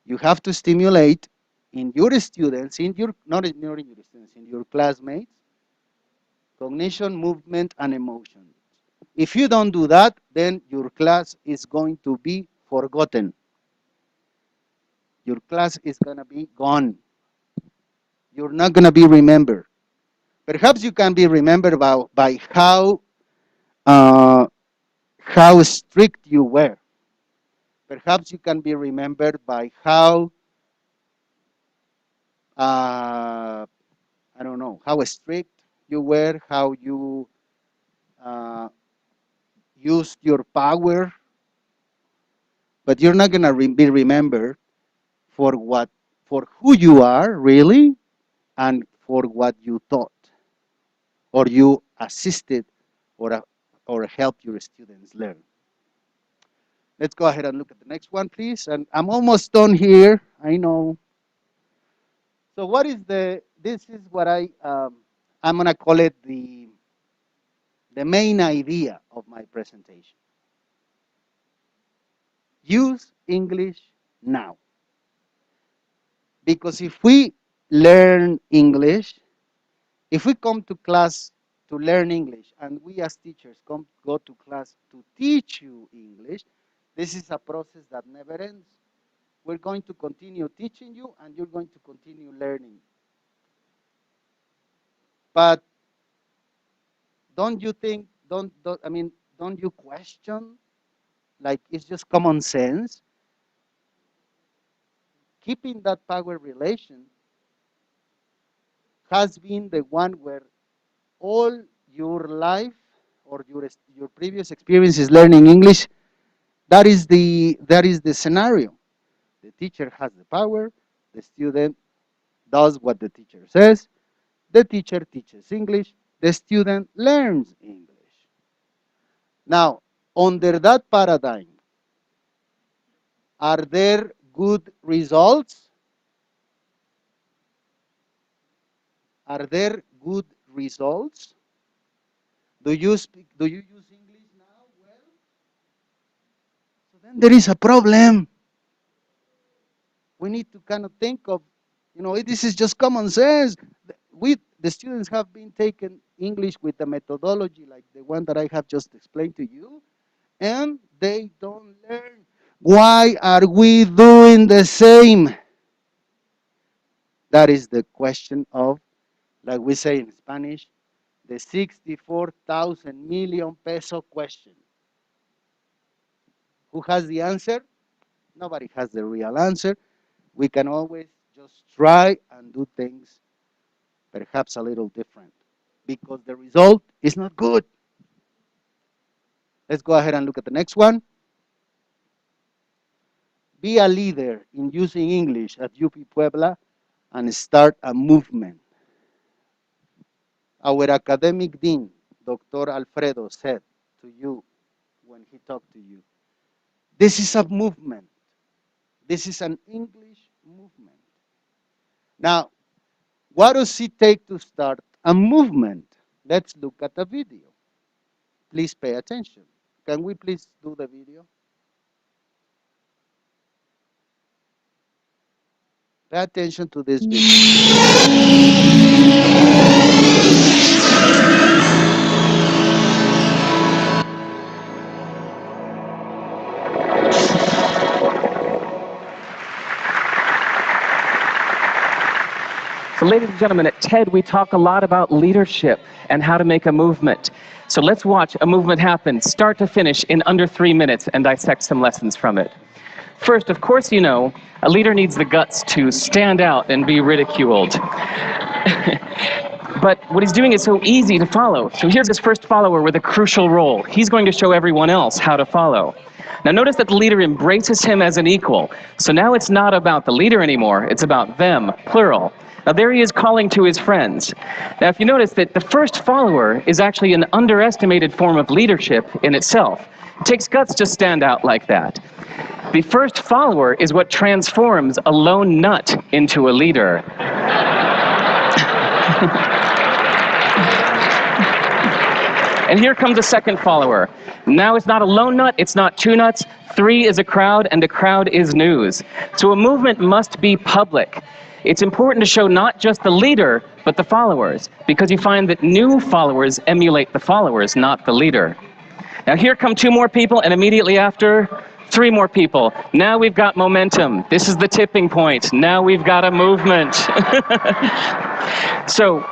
You have to stimulate in your students, in your not in your students, in your classmates, cognition, movement, and emotion. If you don't do that, then your class is going to be forgotten. Your class is going to be gone. You're not going to be remembered. Perhaps you can be remembered by uh, how strict you were. Perhaps you can be remembered by how, I don't know, how strict you were, how you uh, used your power, but you're not going to be remembered for for who you are really, and for what you taught, or you assisted, or, or helped your students learn. Let's go ahead and look at the next one, please. And I'm almost done here, I know. So what is this is what I'm going to call it the main idea of my presentation. Use English now. Because if we learn English, if we come to class to learn English, and we as teachers go to class to teach you English, this is a process that never ends. We're going to continue teaching you, and you're going to continue learning. But don't you think, don't you question, like it's just common sense? Keeping that power relation has been the one where all your life or your previous experiences learning English, that is the scenario. The teacher has the power, the student does what the teacher says, the teacher teaches English, the student learns English. Now, under that paradigm, are there good results? Are there good results? Do you use English now well? So then there is a problem. We need to kind of think of, this is just common sense. The students have been taking English with the methodology like the one that I have just explained to you, and they don't learn. Why are we doing the same? That is the question of, like we say in Spanish, the 64,000 million peso question. Who has the answer? Nobody has the real answer. We can always just try and do things perhaps a little different, because the result is not good. Let's go ahead and look at the next one. Be a leader in using English at UP Puebla and start a movement. Our academic dean, Dr. Alfredo, said to you when he talked to you, this is a movement. This is an English movement. Now, what does it take to start a movement? Let's look at the video. Please pay attention. Can we please do the video? Pay attention to this video. So ladies and gentlemen, at TED we talk a lot about leadership and how to make a movement. So let's watch a movement happen, start to finish, in under 3 minutes and dissect some lessons from it. First, of course, you know, a leader needs the guts to stand out and be ridiculed. But what he's doing is so easy to follow. So here's his first follower with a crucial role. He's going to show everyone else how to follow. Now notice that the leader embraces him as an equal. So now it's not about the leader anymore, it's about them, plural. Now, there he is calling to his friends. Now, if you notice that the first follower is actually an underestimated form of leadership in itself. It takes guts to stand out like that. The first follower is what transforms a lone nut into a leader. And here comes a second follower. Now it's not a lone nut, it's not two nuts. 3 is a crowd, and a crowd is news. So a movement must be public. It's important to show not just the leader, but the followers, because you find that new followers emulate the followers, not the leader. Now here come 2 more people, and immediately after, 3 more people. Now we've got momentum. This is the tipping point. Now we've got a movement. So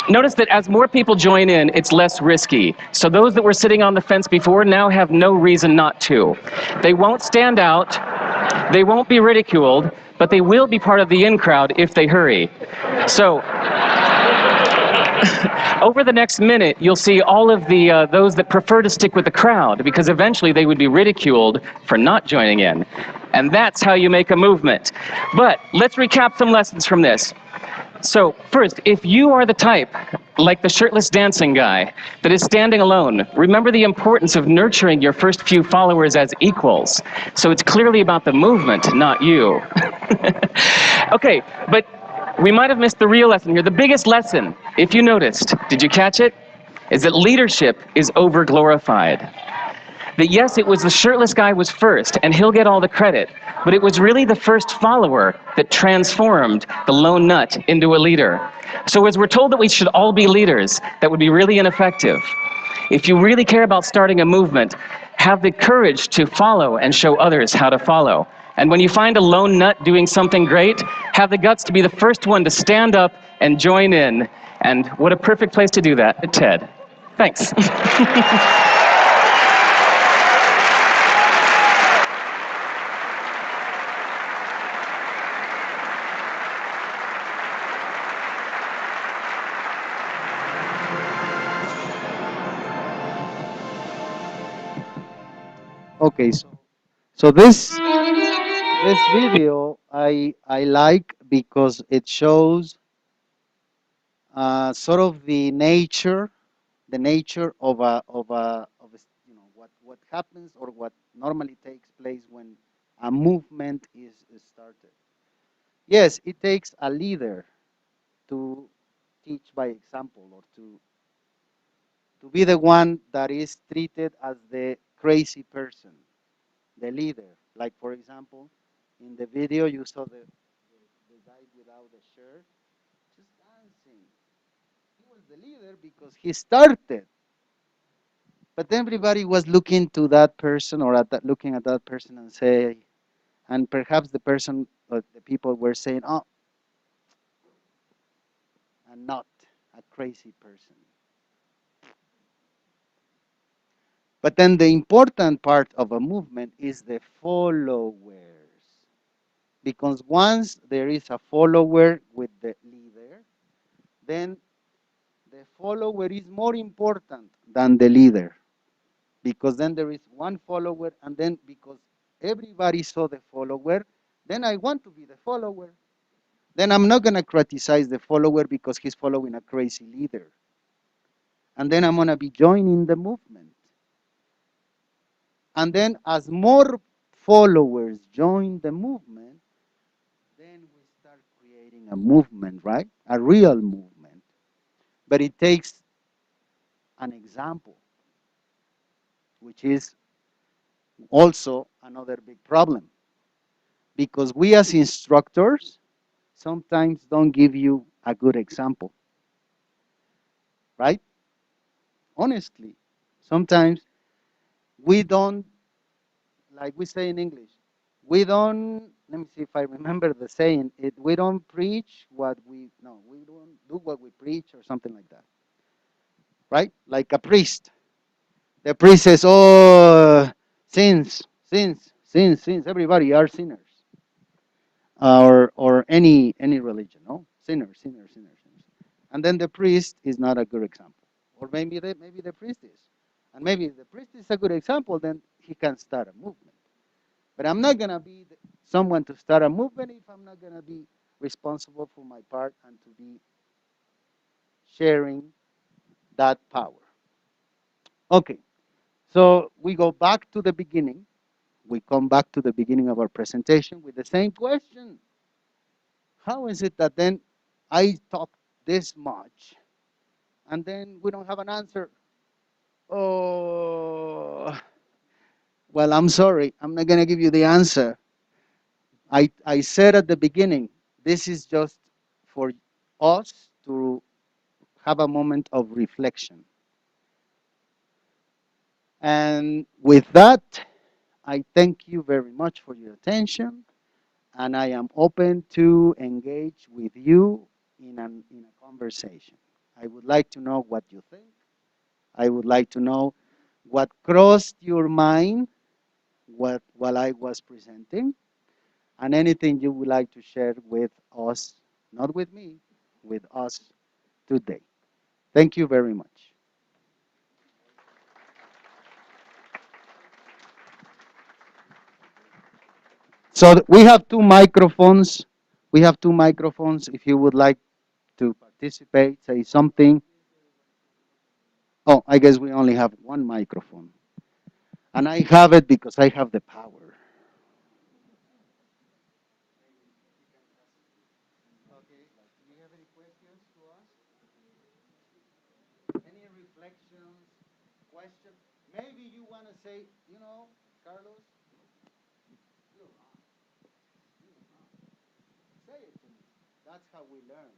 notice that as more people join in, it's less risky. So those that were sitting on the fence before now have no reason not to. They won't stand out, they won't be ridiculed, but they will be part of the in crowd if they hurry. So over the next minute, you'll see all of the those that prefer to stick with the crowd, because eventually they would be ridiculed for not joining in. And that's how you make a movement. But let's recap some lessons from this. So first, if you are the type, like the shirtless dancing guy, that is standing alone, remember the importance of nurturing your first few followers as equals. So it's clearly about the movement, not you. Okay, but we might have missed the real lesson here. The biggest lesson, if you noticed, did you catch it? Is that leadership is over-glorified. That yes, it was the shirtless guy was first, and he'll get all the credit, but it was really the first follower that transformed the lone nut into a leader. So as we're told that we should all be leaders, that would be really ineffective. If you really care about starting a movement, have the courage to follow and show others how to follow. And when you find a lone nut doing something great, have the guts to be the first one to stand up and join in. And what a perfect place to do that, TED. Thanks. Okay, so this video I like because it shows sort of the nature of a what happens or what normally takes place when a movement is started. Yes, it takes a leader to teach by example, or to be the one that is treated as the crazy person, the leader. Like for example, in the video you saw the guy without the shirt just dancing. He was the leader because he started. But everybody was looking to that person, or looking at that person and say, and perhaps the person, the people were saying, oh, I'm not a crazy person. But then the important part of a movement is the followers. Because once there is a follower with the leader, then the follower is more important than the leader. Because then there is one follower, and then because everybody saw the follower, then I want to be the follower. Then I'm not going to criticize the follower because he's following a crazy leader. And then I'm going to be joining the movement. And then as more followers join the movement, then we start creating a movement, right? A real movement. But it takes an example, which is also another big problem. Because we as instructors sometimes don't give you a good example, right? Honestly, sometimes we don't, like we say in English, we don't, let me see if I remember the saying, we don't preach what we, no, we don't do what we preach, or something like that, right? Like a priest. The priest says, oh, sins, everybody are sinners. Or any religion, no? Sinners. And then the priest is not a good example. Or maybe the priest is. And maybe if the priest is a good example, then he can start a movement. But I'm not going to be someone to start a movement if I'm not going to be responsible for my part and to be sharing that power. Okay, so we go back to the beginning. We come back to the beginning of our presentation with the same question. How is it that then I talk this much and then we don't have an answer? Oh, well, I'm sorry. I'm not going to give you the answer. I said at the beginning, this is just for us to have a moment of reflection. And with that, I thank you very much for your attention, and I am open to engage with you in a conversation. I would like to know what you think. I would like to know what crossed your mind while I was presenting, and anything you would like to share with us, not with me, with us today. Thank you very much. So we have two microphones. We have two microphones. If you would like to participate, say something. Oh, I guess we only have one microphone. And I have it because I have the power. Okay, do you have any questions to us? Any reflections, questions? Maybe you want to say, Carlos, you're wrong. You're wrong. Say it to me. That's how we learn.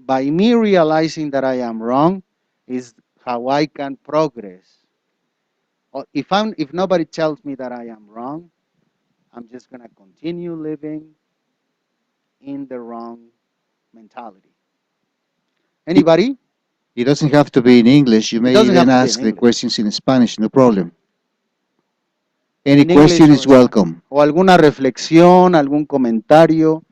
By me realizing that I am wrong is how I can progress. Or if nobody tells me that I am wrong, I'm just gonna continue living in the wrong mentality. Anybody? It doesn't have to be in English. You It may doesn't even have to be in ask the English. questions in Spanish, no problem. Any In English question or is welcome. o alguna reflexión, algún comentario,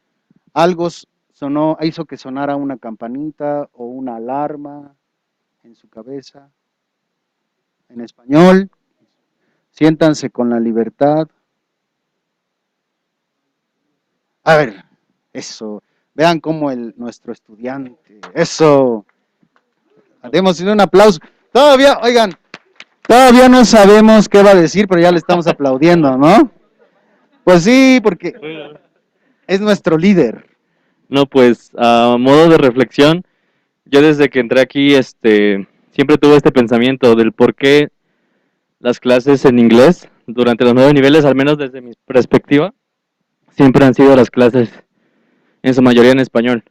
algo sonó, hizo que sonara una campanita o una alarma en su cabeza. En español, siéntanse con la libertad. A ver, eso. Vean cómo nuestro estudiante, eso. Démosle un aplauso. Todavía, oigan, todavía no sabemos qué va a decir, pero ya le estamos aplaudiendo, ¿no? Pues sí, porque es nuestro líder. No, pues a modo de reflexión, yo desde que entré aquí, siempre tuve este pensamiento del por qué las clases en inglés durante los 9 niveles, al menos desde mi perspectiva, siempre han sido las clases en su mayoría en español.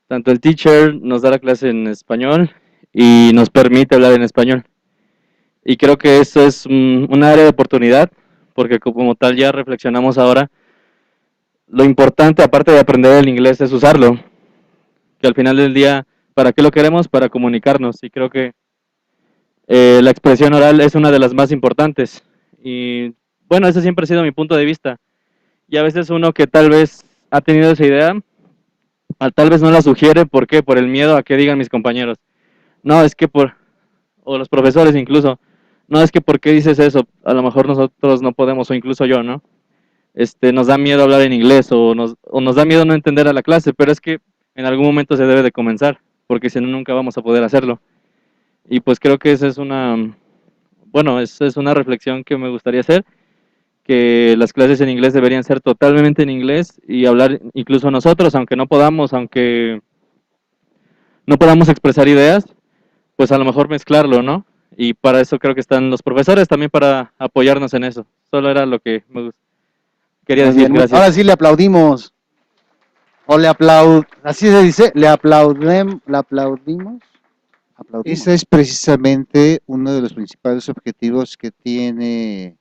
Tanto el teacher nos da la clase en español y nos permite hablar en español. Y creo que eso es un área de oportunidad, porque como tal ya reflexionamos ahora, lo importante, aparte de aprender el inglés, es usarlo. Que al final del día, ¿para qué lo queremos? Para comunicarnos. Y creo que la expresión oral es una de las más importantes. Y bueno, ese siempre ha sido mi punto de vista. Y a veces uno que tal vez ha tenido esa idea, tal vez no la sugiere. ¿Por qué? Por el miedo a que digan mis compañeros. No, es que o los profesores incluso, no, es que ¿por qué dices eso? A lo mejor nosotros no podemos, o incluso yo, ¿no? Nos da miedo hablar en inglés o nos da miedo no entender a la clase, pero es que en algún momento se debe de comenzar, porque si no nunca vamos a poder hacerlo. Y pues creo que esa es es una reflexión que me gustaría hacer, que las clases en inglés deberían ser totalmente en inglés y hablar incluso nosotros, aunque no podamos, aunque no podamos expresar ideas, pues a lo mejor mezclarlo, ¿no? Y para eso creo que están los profesores también para apoyarnos en eso. Solo era lo que quería Muy decir. bien, Gracias. ahora sí le aplaudimos. O le así se dice, le aplaudimos. Aplaudimos. Ese es precisamente uno de los principales objetivos que tiene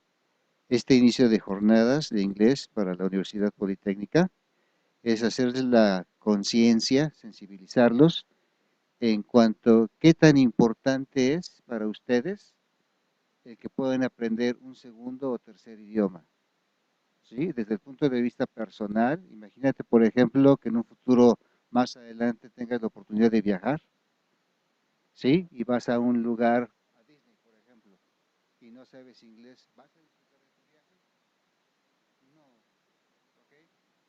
este inicio de jornadas de inglés para la Universidad Politécnica, es hacerles la conciencia, sensibilizarlos en cuanto a qué tan importante es para ustedes el que puedan aprender un segundo o tercer idioma. ¿Sí? Desde el punto de vista personal, imagínate, por ejemplo, que en un futuro más adelante tengas la oportunidad de viajar, ¿sí? Y vas a un lugar, a Disney, por ejemplo, y no sabes inglés, ¿vas a disfrutar de tu viaje? No, ¿ok?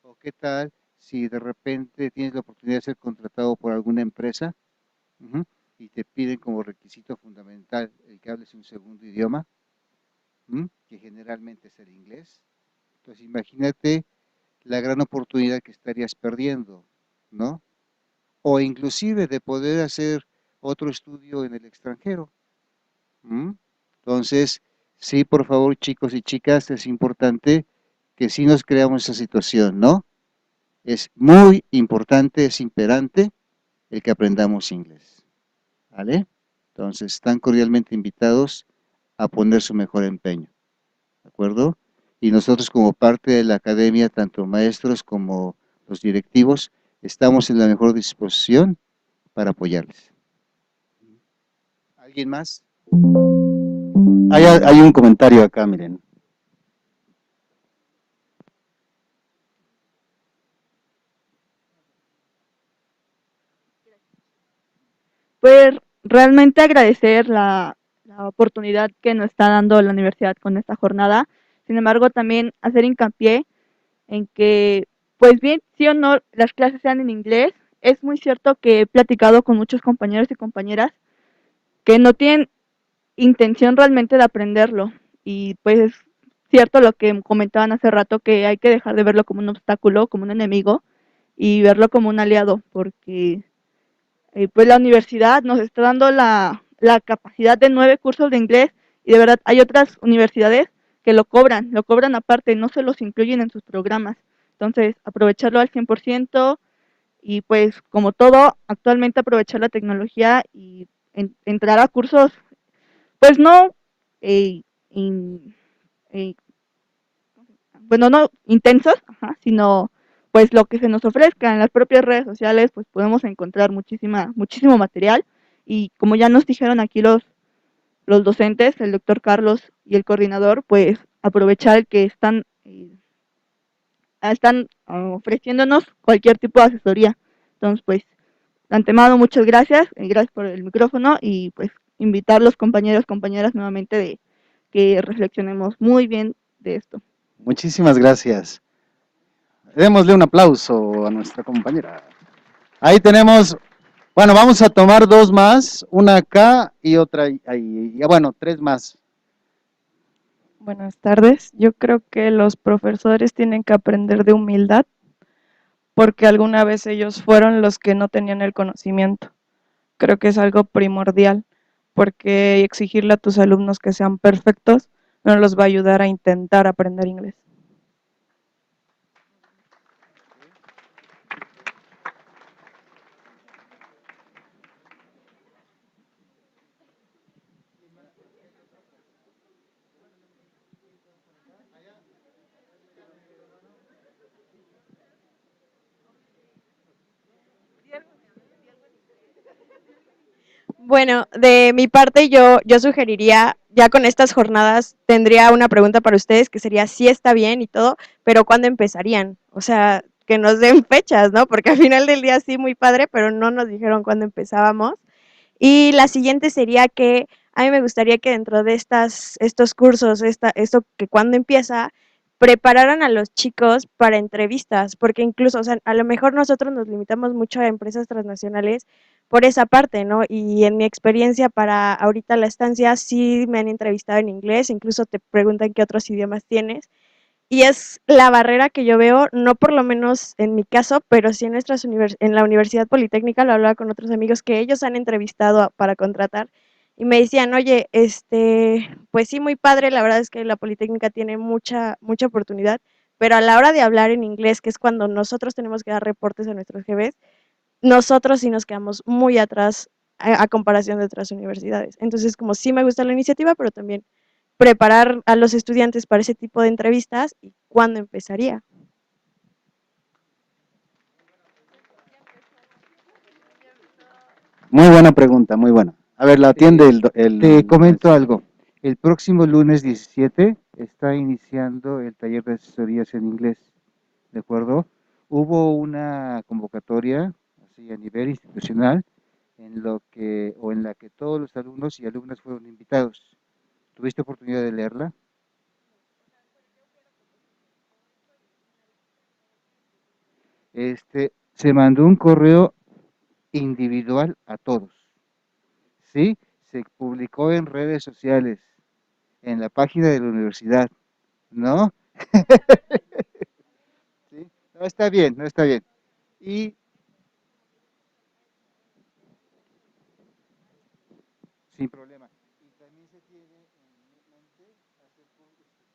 ¿O qué tal si de repente tienes la oportunidad de ser contratado por alguna empresa? Ujú, y te piden como requisito fundamental el que hables un segundo idioma, que generalmente es el inglés. Entonces imagínate la gran oportunidad que estarías perdiendo, ¿no? O inclusive de poder hacer otro estudio en el extranjero. Entonces, sí, por favor, chicos y chicas, es importante que sí nos creamos esa situación, ¿no? Es muy importante, es imperante el que aprendamos inglés, ¿vale? Entonces, están cordialmente invitados a poner su mejor empeño, ¿de acuerdo? Y nosotros como parte de la academia, tanto maestros como los directivos, estamos en la mejor disposición para apoyarles. ¿Alguien más? Hay un comentario acá, miren. Pues realmente agradecer la oportunidad que nos está dando la universidad con esta jornada. Sin embargo, también hacer hincapié en que, pues bien, sí o no, las clases sean en inglés. Es muy cierto que he platicado con muchos compañeros y compañeras que no tienen intención realmente de aprenderlo. Y pues es cierto lo que comentaban hace rato, que hay que dejar de verlo como un obstáculo, como un enemigo, y verlo como un aliado, porque pues la universidad nos está dando la capacidad de 9 cursos de inglés, y de verdad hay otras universidades que lo cobran aparte, no se los incluyen en sus programas. Entonces, aprovecharlo al 100%, y pues como todo, actualmente aprovechar la tecnología y entrar a cursos, pues no, eh, in- eh, bueno, no intensos, ajá, sino pues lo que se nos ofrezca en las propias redes sociales, pues podemos encontrar muchísimo material. Y como ya nos dijeron aquí los docentes, el doctor Carlos y el coordinador, pues aprovechar que están ofreciéndonos cualquier tipo de asesoría. Entonces, pues, de antemano, muchas gracias, gracias por el micrófono, y pues invitar a los compañeros, compañeras nuevamente de que reflexionemos muy bien de esto. Muchísimas gracias. Démosle un aplauso a nuestra compañera. Ahí tenemos, bueno, vamos a tomar dos más, una acá y otra ahí. Bueno, tres más. Buenas tardes. Yo creo que los profesores tienen que aprender de humildad, porque alguna vez ellos fueron los que no tenían el conocimiento. Creo que es algo primordial, porque exigirle a tus alumnos que sean perfectos no los va a ayudar a intentar aprender inglés. Bueno, de mi parte yo sugeriría, ya con estas jornadas, tendría una pregunta para ustedes que sería si está bien y todo, pero ¿cuándo empezarían? O sea, que nos den fechas, ¿no? Porque al final del día sí, muy padre, pero no nos dijeron cuándo empezábamos. Y la siguiente sería que a mí me gustaría que dentro de estos cursos, esto que cuando empieza, prepararan a los chicos para entrevistas, porque incluso, o sea, a lo mejor nosotros nos limitamos mucho a empresas transnacionales por esa parte, ¿no? Y en mi experiencia para ahorita la estancia, sí me han entrevistado en inglés, incluso te preguntan qué otros idiomas tienes, y es la barrera que yo veo, no por lo menos en mi caso, pero sí en la Universidad Politécnica. Lo hablaba con otros amigos que ellos han entrevistado para contratar, y me decían, oye, pues sí, muy padre, la verdad es que la Politécnica tiene mucha oportunidad, pero a la hora de hablar en inglés, que es cuando nosotros tenemos que dar reportes a nuestros jefes, nosotros sí nos quedamos muy atrás a comparación de otras universidades. Entonces, como sí me gusta la iniciativa, pero también preparar a los estudiantes para ese tipo de entrevistas y cuándo empezaría. Muy buena pregunta, muy buena. A ver, la atiende el Te comento maestro. algo. El próximo lunes 17 está iniciando el taller de asesorías en inglés, ¿de acuerdo? Hubo una convocatoria así a nivel institucional en la que todos los alumnos y alumnas fueron invitados. ¿Tuviste oportunidad de leerla? Se mandó un correo individual a todos, ¿sí? Se publicó en redes sociales, en la página de la universidad, ¿no? ¿Sí? No, está bien, no está bien. Y sin problema. Y también se tiene en mente hacer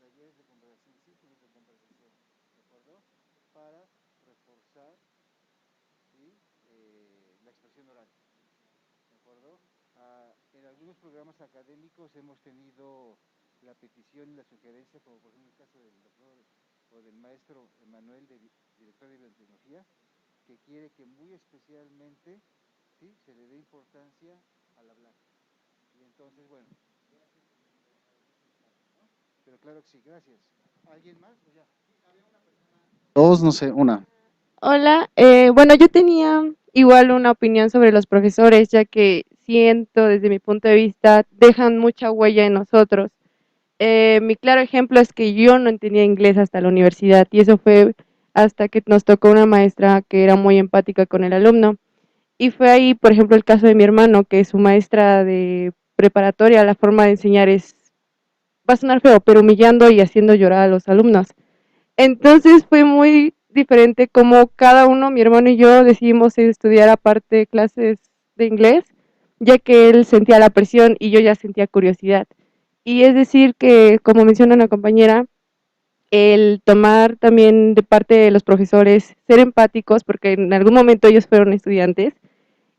talleres de conversación, círculos de conversación, ¿de acuerdo? Para reforzar, ¿sí? La expresión oral, ¿de acuerdo? En algunos programas académicos hemos tenido la petición y la sugerencia, como por ejemplo el caso del doctor o del maestro Manuel, director de biotecnología, que quiere que muy especialmente, ¿sí?, se le dé importancia al hablar. Y entonces, bueno, pero claro que sí, gracias. ¿Alguien más? ¿O ya? Dos, no sé, una. Hola, bueno, yo tenía igual una opinión sobre los profesores, ya que siento desde mi punto de vista dejan mucha huella en nosotros. Mi claro ejemplo es que yo no entendía inglés hasta la universidad y eso fue hasta que nos tocó una maestra que era muy empática con el alumno. Y fue ahí, por ejemplo, el caso de mi hermano, que su maestra de preparatoria, la forma de enseñar es, va a sonar feo, pero humillando y haciendo llorar a los alumnos. Entonces fue muy diferente como cada uno, mi hermano y yo, decidimos estudiar aparte clases de inglés, ya que él sentía la presión y yo ya sentía curiosidad. Y es decir que, como menciona una compañera, el tomar también de parte de los profesores, ser empáticos, porque en algún momento ellos fueron estudiantes,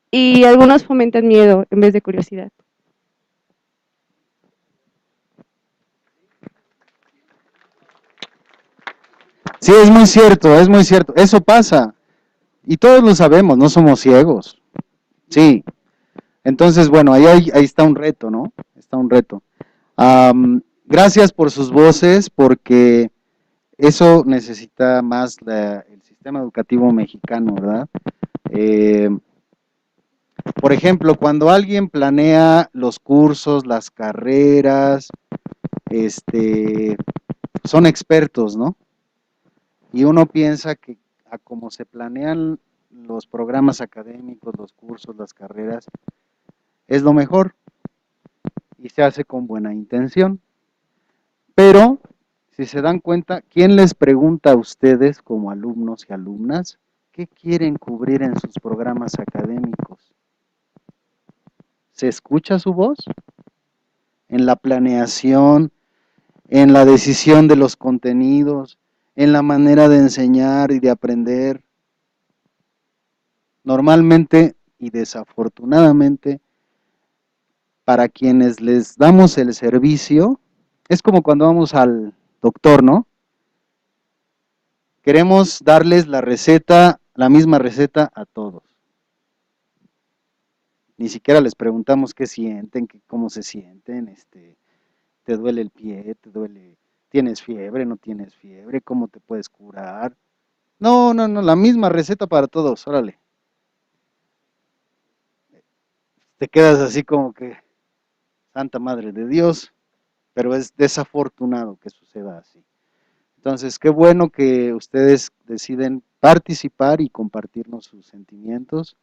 y algunos fomentan miedo en vez de curiosidad. Sí, es muy cierto, es muy cierto. Eso pasa. Y todos lo sabemos, no somos ciegos. Sí. Entonces, bueno, ahí está un reto, ¿no? Está un reto. Gracias por sus voces, porque eso necesita más el sistema educativo mexicano, ¿verdad? Eh, por ejemplo, cuando alguien planea los cursos, las carreras, son expertos, ¿no? Y uno piensa que a como se planean los programas académicos, los cursos, las carreras, es lo mejor y se hace con buena intención. Pero, si se dan cuenta, ¿quién les pregunta a ustedes como alumnos y alumnas qué quieren cubrir en sus programas académicos? ¿Se escucha su voz? En la planeación, en la decisión de los contenidos, en la manera de enseñar y de aprender. Normalmente y desafortunadamente, para quienes les damos el servicio, es como cuando vamos al doctor, ¿no? Queremos darles la receta, la misma receta a todos. Ni siquiera les preguntamos qué sienten, cómo se sienten, te duele el pie, tienes fiebre, no tienes fiebre, cómo te puedes curar. No, no, no, la misma receta para todos, órale. Te quedas así como que, Santa Madre de Dios, pero es desafortunado que suceda así. Entonces, qué bueno que ustedes deciden participar y compartirnos sus sentimientos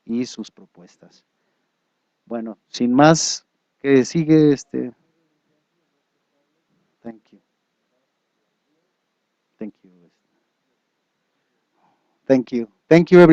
y sus propuestas. Bueno, sin más, ¿qué sigue? Thank you. Thank you. Thank you. Thank you, everybody.